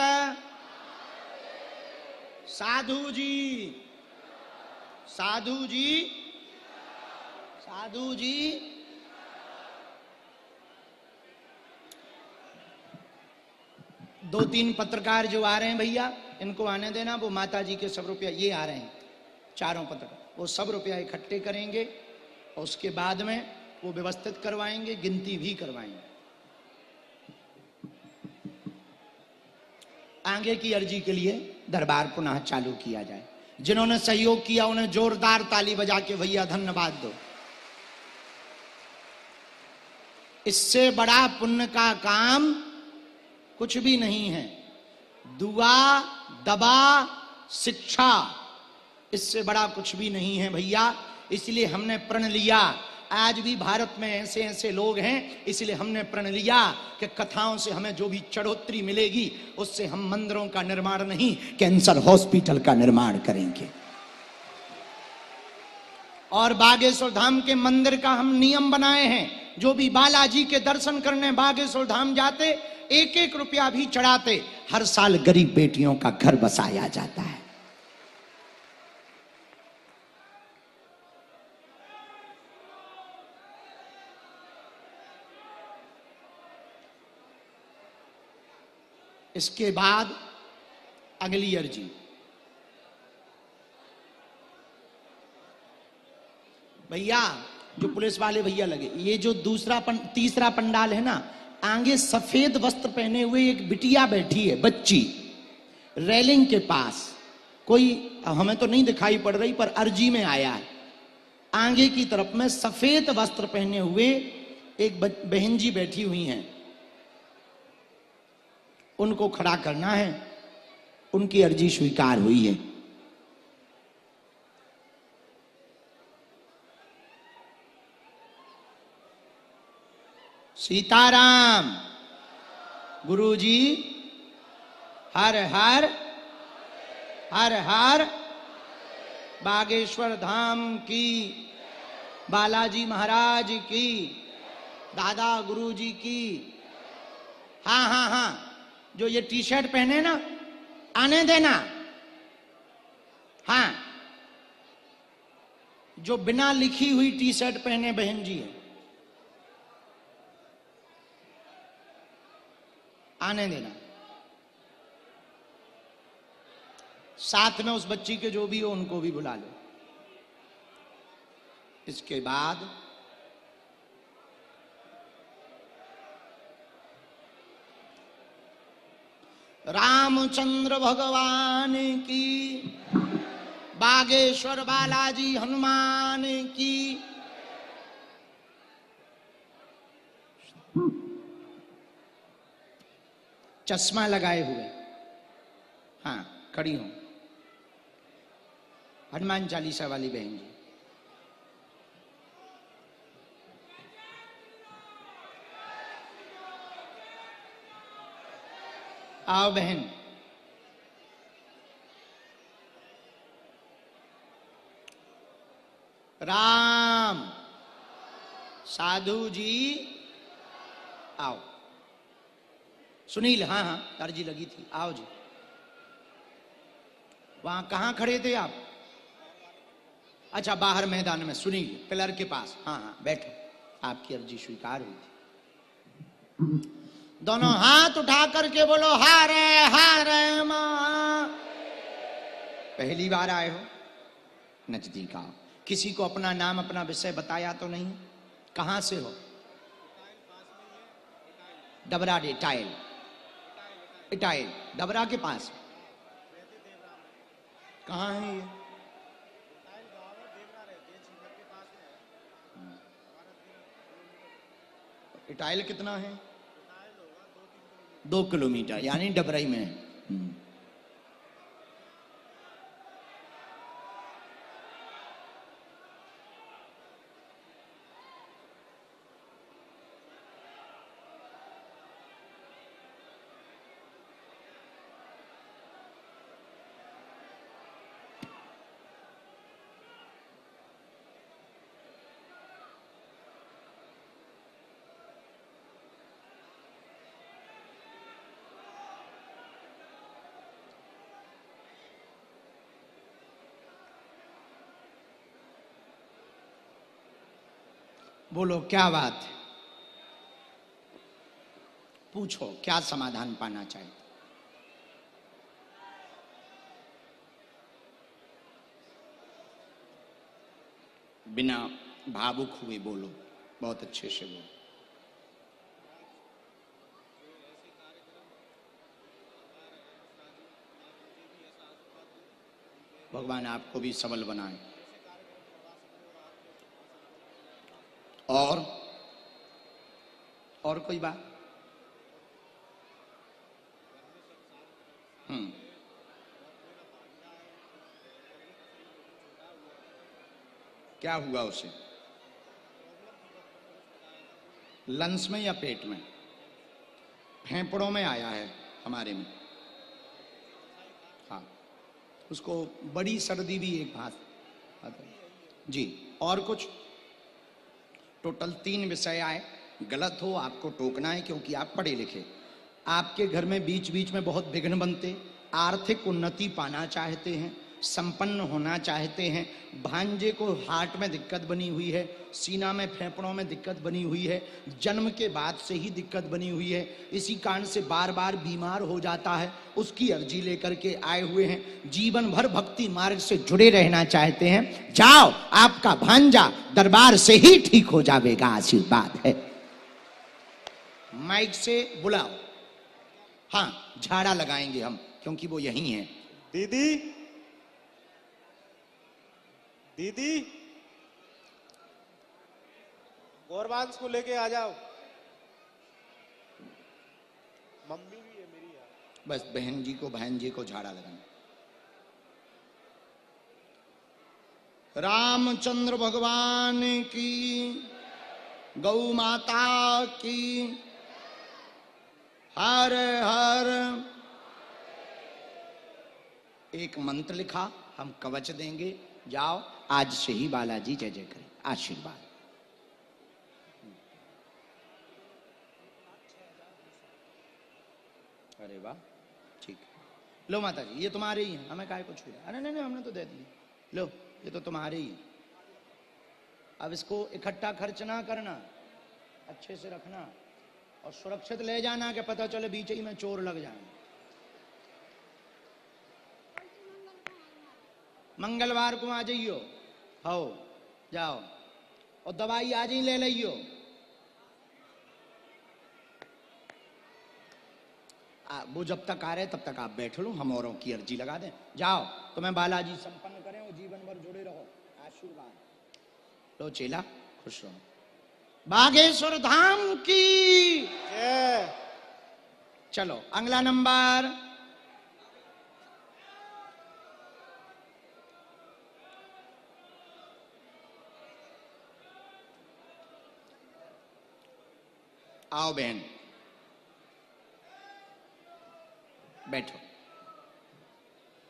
साधु जी, साधु जी, साधु जी। दो तीन पत्रकार जो आ रहे हैं भैया, इनको आने देना। वो माता जी के सब रुपया, ये आ रहे हैं चारों पत्रकार, वो सब रुपया इकट्ठे करेंगे और उसके बाद में वो व्यवस्थित करवाएंगे, गिनती भी करवाएंगे। आगे की अर्जी के लिए दरबार पुनः चालू किया जाए। जिन्होंने सहयोग किया उन्हें जोरदार ताली बजा के भैया धन्यवाद दो। इससे बड़ा पुण्य का काम कुछ भी नहीं है। दुआ, दवा, शिक्षा, इससे बड़ा कुछ भी नहीं है भैया। इसलिए हमने प्रण लिया, आज भी भारत में ऐसे ऐसे लोग हैं, इसलिए हमने प्रण लिया कि कथाओं से हमें जो भी चढ़ोतरी मिलेगी उससे हम मंदिरों का निर्माण नहीं, कैंसर हॉस्पिटल का निर्माण करेंगे। और बागेश्वर धाम के मंदिर का हम नियम बनाए हैं, जो भी बालाजी के दर्शन करने बागेश्वर धाम जाते, 1-1 रुपया भी चढ़ाते, हर साल गरीब बेटियों का घर बसाया जाता है। इसके बाद अगली अर्जी, भैया जो पुलिस वाले भैया लगे, ये जो तीसरा पंडाल है ना, आगे सफेद वस्त्र पहने हुए एक बिटिया बैठी है, बच्ची, रेलिंग के पास। कोई हमें तो नहीं दिखाई पड़ रही पर अर्जी में आया है। आगे की तरफ में सफेद वस्त्र पहने हुए एक बहन जी बैठी हुई हैं, उनको खड़ा करना है। उनकी अर्जी स्वीकार हुई है। सीताराम। गुरुजी हर हर हर हर। बागेश्वर धाम की, बालाजी महाराज की, दादा गुरुजी की। हाँ हाँ हाँ, जो ये टी शर्ट पहने ना, आने देना। हाँ, जो बिना लिखी हुई टी शर्ट पहने बहन जी है, आने देना। साथ में उस बच्ची के जो भी हो उनको भी बुला लो। इसके बाद रामचंद्र भगवान की, बागेश्वर बालाजी हनुमान की। चश्मा लगाए हुए, हाँ खड़ी हूं, हनुमान चालीसा वाली बहन जी। आओ बहन। राम। साधु जी आओ। सुनील, हाँ हाँ अर्जी लगी थी, आओ जी। वहां कहां खड़े थे आप? अच्छा, बाहर मैदान में। सुनील पिलर के पास, हाँ हाँ बैठो, आपकी अर्जी स्वीकार हुई थी। दोनों हाथ उठा करके बोलो हारे मां। पहली बार आए हो, नजदीक आओ। किसी को अपना नाम अपना विषय बताया तो नहीं? कहां से हो? डबरा डे टाइल। इटाइल डबरा के पास। कहाँ है ये? इटाइल कितना है? 2 किलोमीटर, यानी डबराई में है। बोलो क्या बात है, पूछो क्या समाधान पाना चाहते? बिना भावुक हुए बोलो, बहुत अच्छे से बोलो। भगवान आपको भी सबल बनाए। और कोई बात? क्या हुआ उसे? लंग्स में या पेट में? फेफड़ों में आया है हमारे में। हाँ, उसको बड़ी सर्दी भी एक बात जी। और कुछ? टोटल 3 विषय आए। गलत हो आपको टोकना है, क्योंकि आप पढ़े लिखे। आपके घर में बीच बीच में बहुत विघ्न बनते, आर्थिक उन्नति पाना चाहते हैं, संपन्न होना चाहते हैं। भांजे को हार्ट में दिक्कत बनी हुई है, सीना में फेफड़ों में दिक्कत बनी हुई है, जन्म के बाद से ही दिक्कत बनी हुई है, इसी कारण से बार बार बीमार हो जाता है। उसकी अर्जी लेकर के आए हुए हैं। जीवन भर भक्ति मार्ग से जुड़े रहना चाहते हैं। जाओ, आपका भांजा दरबार से ही ठीक हो जाएगा, आशीर्वाद है। माइक से बुलाओ। हाँ, झाड़ा लगाएंगे हम, क्योंकि वो यही है। दीदी, दीदी, गौरवांश को लेके आ जाओ। मम्मी भी है मेरी यार। बस बहन जी को, भांजे को झाड़ा लगाना। रामचंद्र भगवान की, गौ माता की, हर हर। एक मंत्र लिखा, हम कवच देंगे। जाओ, आज से ही बालाजी जय जय करें, आशीर्वाद। अरे वाह, ठीक है। लो माता जी, ये तुम्हारे ही है, हमें काहे को छूया? अरे नहीं नहीं, हमने तो दे दिए। लो, ये तो तुम्हारे ही है। अब इसको इकट्ठा खर्च ना करना, अच्छे से रखना और सुरक्षित ले जाना, कि पता चले बीच ही में चोर लग जाए। मंगलवार को आ जाइयो, हो जाओ, और दवाई आज ही ले लियो। वो जब तक आ रहे तब तक आप बैठ लो, हम औरों की अर्जी लगा दें। जाओ, तुम्हें बालाजी संपन्न करें और जीवन भर जुड़े रहो, आशीर्वाद लो। चेला खुश रहो। बागेश्वर धाम की जय। चलो अगला नंबर। आओ बहन, बैठो।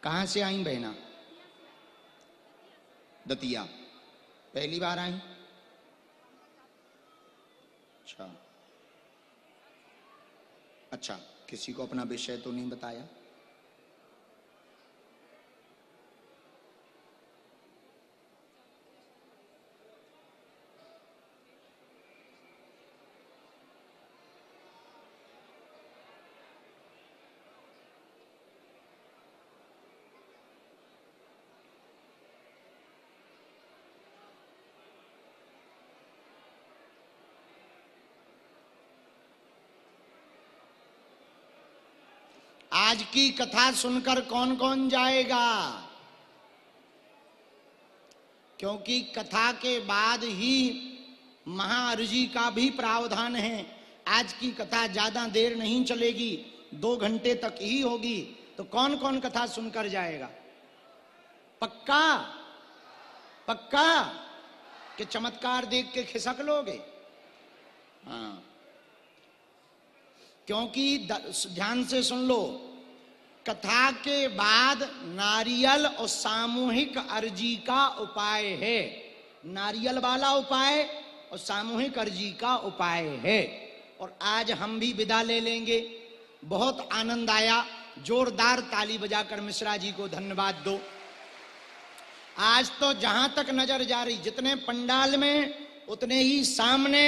कहां से आई बहना? दतिया। पहली बार आई? अच्छा अच्छा, किसी को अपना विषय तो नहीं बताया? आज की कथा सुनकर कौन कौन जाएगा? क्योंकि कथा के बाद ही महाअर्जी का भी प्रावधान है। आज की कथा ज्यादा देर नहीं चलेगी, 2 घंटे तक ही होगी। तो कौन कौन कथा सुनकर जाएगा? पक्का? पक्का कि चमत्कार देख के खिसक लोगे? हाँ, क्योंकि ध्यान से सुन लो, कथा के बाद नारियल और सामूहिक अर्जी का उपाय है। नारियल वाला उपाय और सामूहिक अर्जी का उपाय है। और आज हम भी विदा ले लेंगे। बहुत आनंद आया, जोरदार ताली बजाकर मिश्रा जी को धन्यवाद दो। आज तो जहां तक नजर जा रही, जितने पंडाल में उतने ही सामने,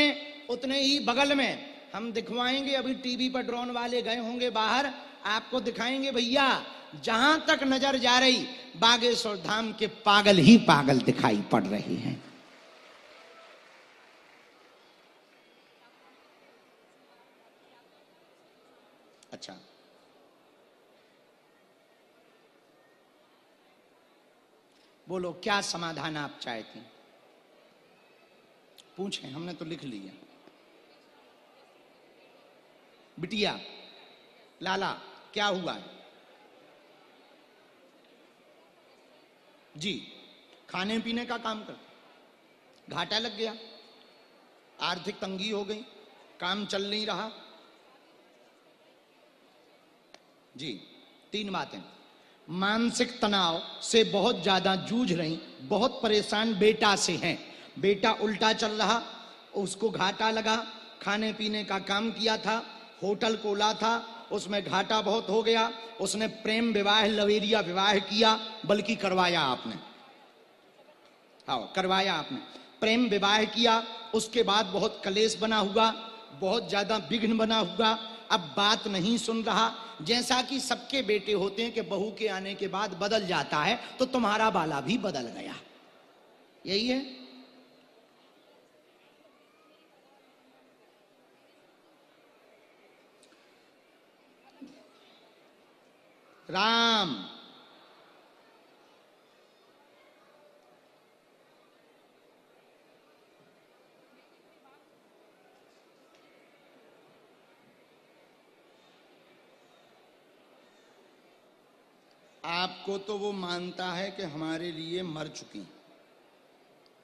उतने ही बगल में हम दिखवाएंगे। अभी टीवी पर ड्रोन वाले गए होंगे बाहर, आपको दिखाएंगे भैया। जहां तक नजर जा रही बागेश्वर धाम के पागल ही पागल दिखाई पड़ रहे हैं। अच्छा, बोलो क्या समाधान आप चाहते हैं? पूछें, हमने तो लिख लिया। बिटिया, लाला, क्या हुआ है? जी, खाने पीने का काम कर, घाटा लग गया, आर्थिक तंगी हो गई, काम चल नहीं रहा। जी, 3 बातें। मानसिक तनाव से बहुत ज्यादा जूझ रही, बहुत परेशान बेटा से हैं। बेटा उल्टा चल रहा, उसको घाटा लगा। खाने पीने का काम किया था, होटल खोला था, उसमें घाटा बहुत हो गया। उसने प्रेम विवाह, लवेरिया विवाह किया, बल्कि करवाया आपने। हाँ, करवाया आपने, प्रेम विवाह किया। उसके बाद बहुत कलेश बना हुआ, बहुत ज्यादा विघ्न बना हुआ। अब बात नहीं सुन रहा। जैसा कि सबके बेटे होते हैं कि बहू के आने के बाद बदल जाता है, तो तुम्हारा बाला भी बदल गया। यही है। राम, आपको तो वो मानता है कि हमारे लिए मर चुकी,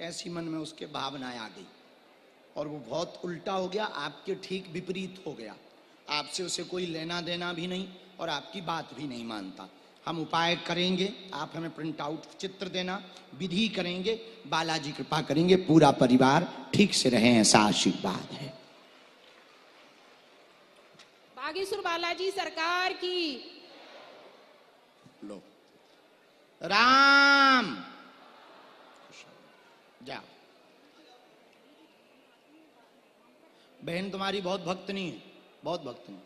ऐसी मन में उसके भावनाएं आ गई और वो बहुत उल्टा हो गया, आपके ठीक विपरीत हो गया। आपसे उसे कोई लेना देना भी नहीं और आपकी बात भी नहीं मानता। हम उपाय करेंगे, आप हमें प्रिंट आउट चित्र देना, विधि करेंगे, बालाजी कृपा करेंगे, पूरा परिवार ठीक से रहे, ऐसा आशीर्वाद है। बागेश्वर बालाजी सरकार की। लो, राम, जा। बहन तुम्हारी बहुत भक्तनी है, बहुत भक्तनी।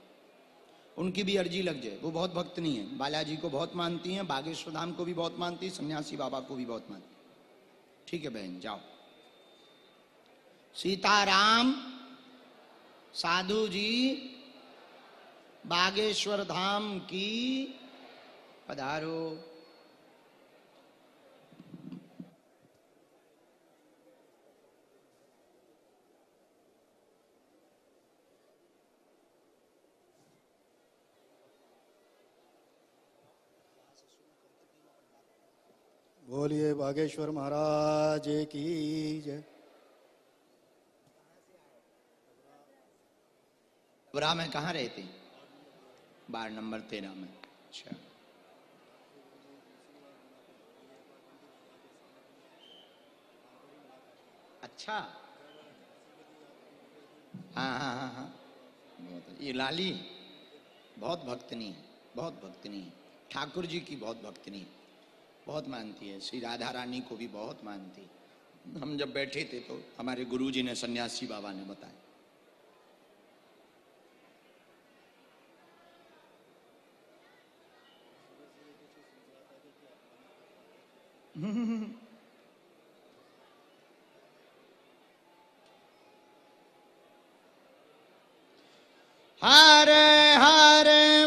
उनकी भी अर्जी लग जाए, वो बहुत भक्तनी है, बालाजी को बहुत मानती हैं, बागेश्वर धाम को भी बहुत मानती है, सन्यासी बाबा को भी बहुत मानती। ठीक है बहन, जाओ। सीताराम, साधु जी, बागेश्वर धाम की पधारो। बोलिए बागेश्वर महाराज की जय। बरा में कहाँ रहते? बार नंबर 13 में। अच्छा, अच्छा, हाँ हाँ हाँ हाँ, ये लाली बहुत भक्तनी है, बहुत भक्तनी है, ठाकुर जी की बहुत भक्तनी है, बहुत मानती है, श्री राधा रानी को भी बहुत मानती है। हम जब बैठे थे तो हमारे गुरुजी ने, सन्यासी बाबा ने बताया। हरे हरे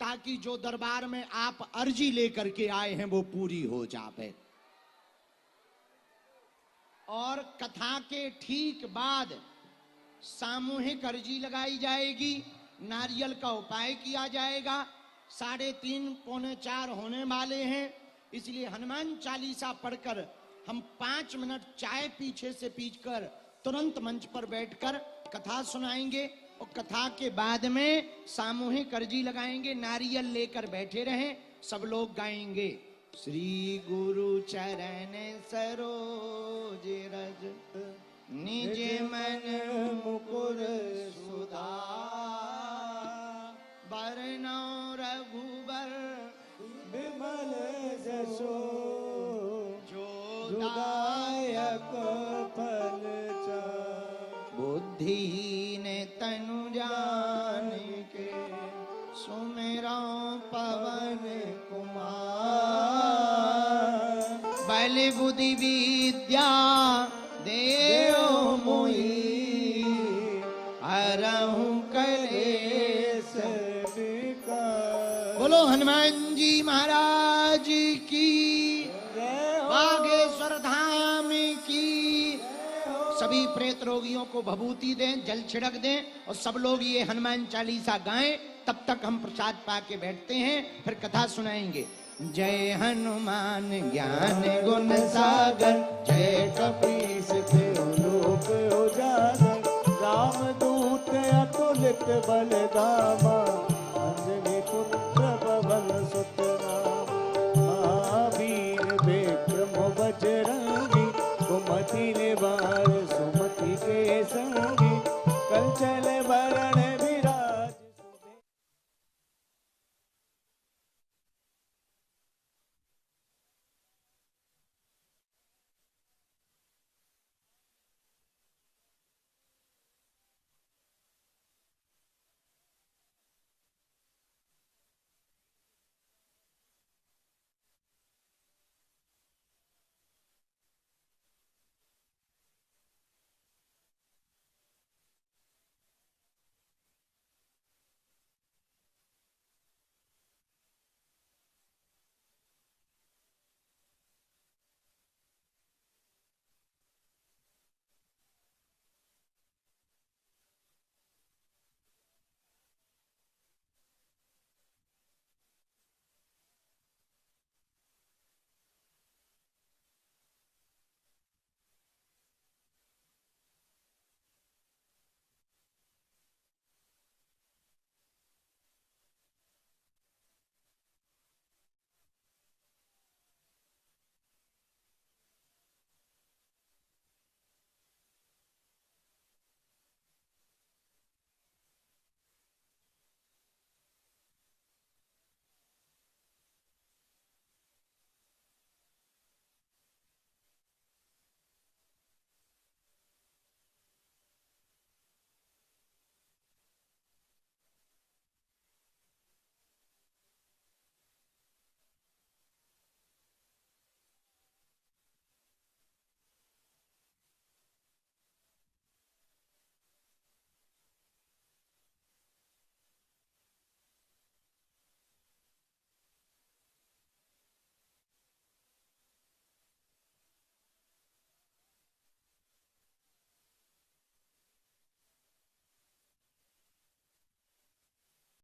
ताकि जो दरबार में आप अर्जी लेकर के आए हैं वो पूरी हो जाए। और कथा के ठीक बाद सामूहिक अर्जी लगाई जाएगी, नारियल का उपाय किया जाएगा। 3:30 पौने 4 होने वाले हैं, इसलिए हनुमान चालीसा पढ़कर हम 5 मिनट चाय पीछे से पीकर तुरंत मंच पर बैठकर कथा सुनाएंगे और कथा के बाद में सामूहिक अर्जी लगाएंगे। नारियल लेकर बैठे रहें, सब लोग गाएंगे। श्री गुरु चरण सरोज रज निज मन मुकुर सुधार, बरनौ रघुबर विमल जसो जो दायक फल बुद्धिहीन तनु जानिके, सुमिरौ पवन कुमार, बल बुद्धि विद्या देओ मोहि, हरहु कलेस विकार। बोलो हनुमान जी महाराज की, बागेश्वर धाम की। सभी प्रेत रोगियों को भभूति दें, जल छिड़क दें और सब लोग ये हनुमान चालीसा गाएं। तब तक हम प्रसाद पाके बैठते हैं, फिर कथा सुनाएंगे। जय हनुमान ज्ञान गुण सागर, जय कपीस तिहु लोक उजागर, रामदूत अतुलित बल धामा, अंजनी पुत्र पवन सुत नामा, महावीर विक्रम बजरंगी, कुमति निवार सुमति के संगी, कंचन वर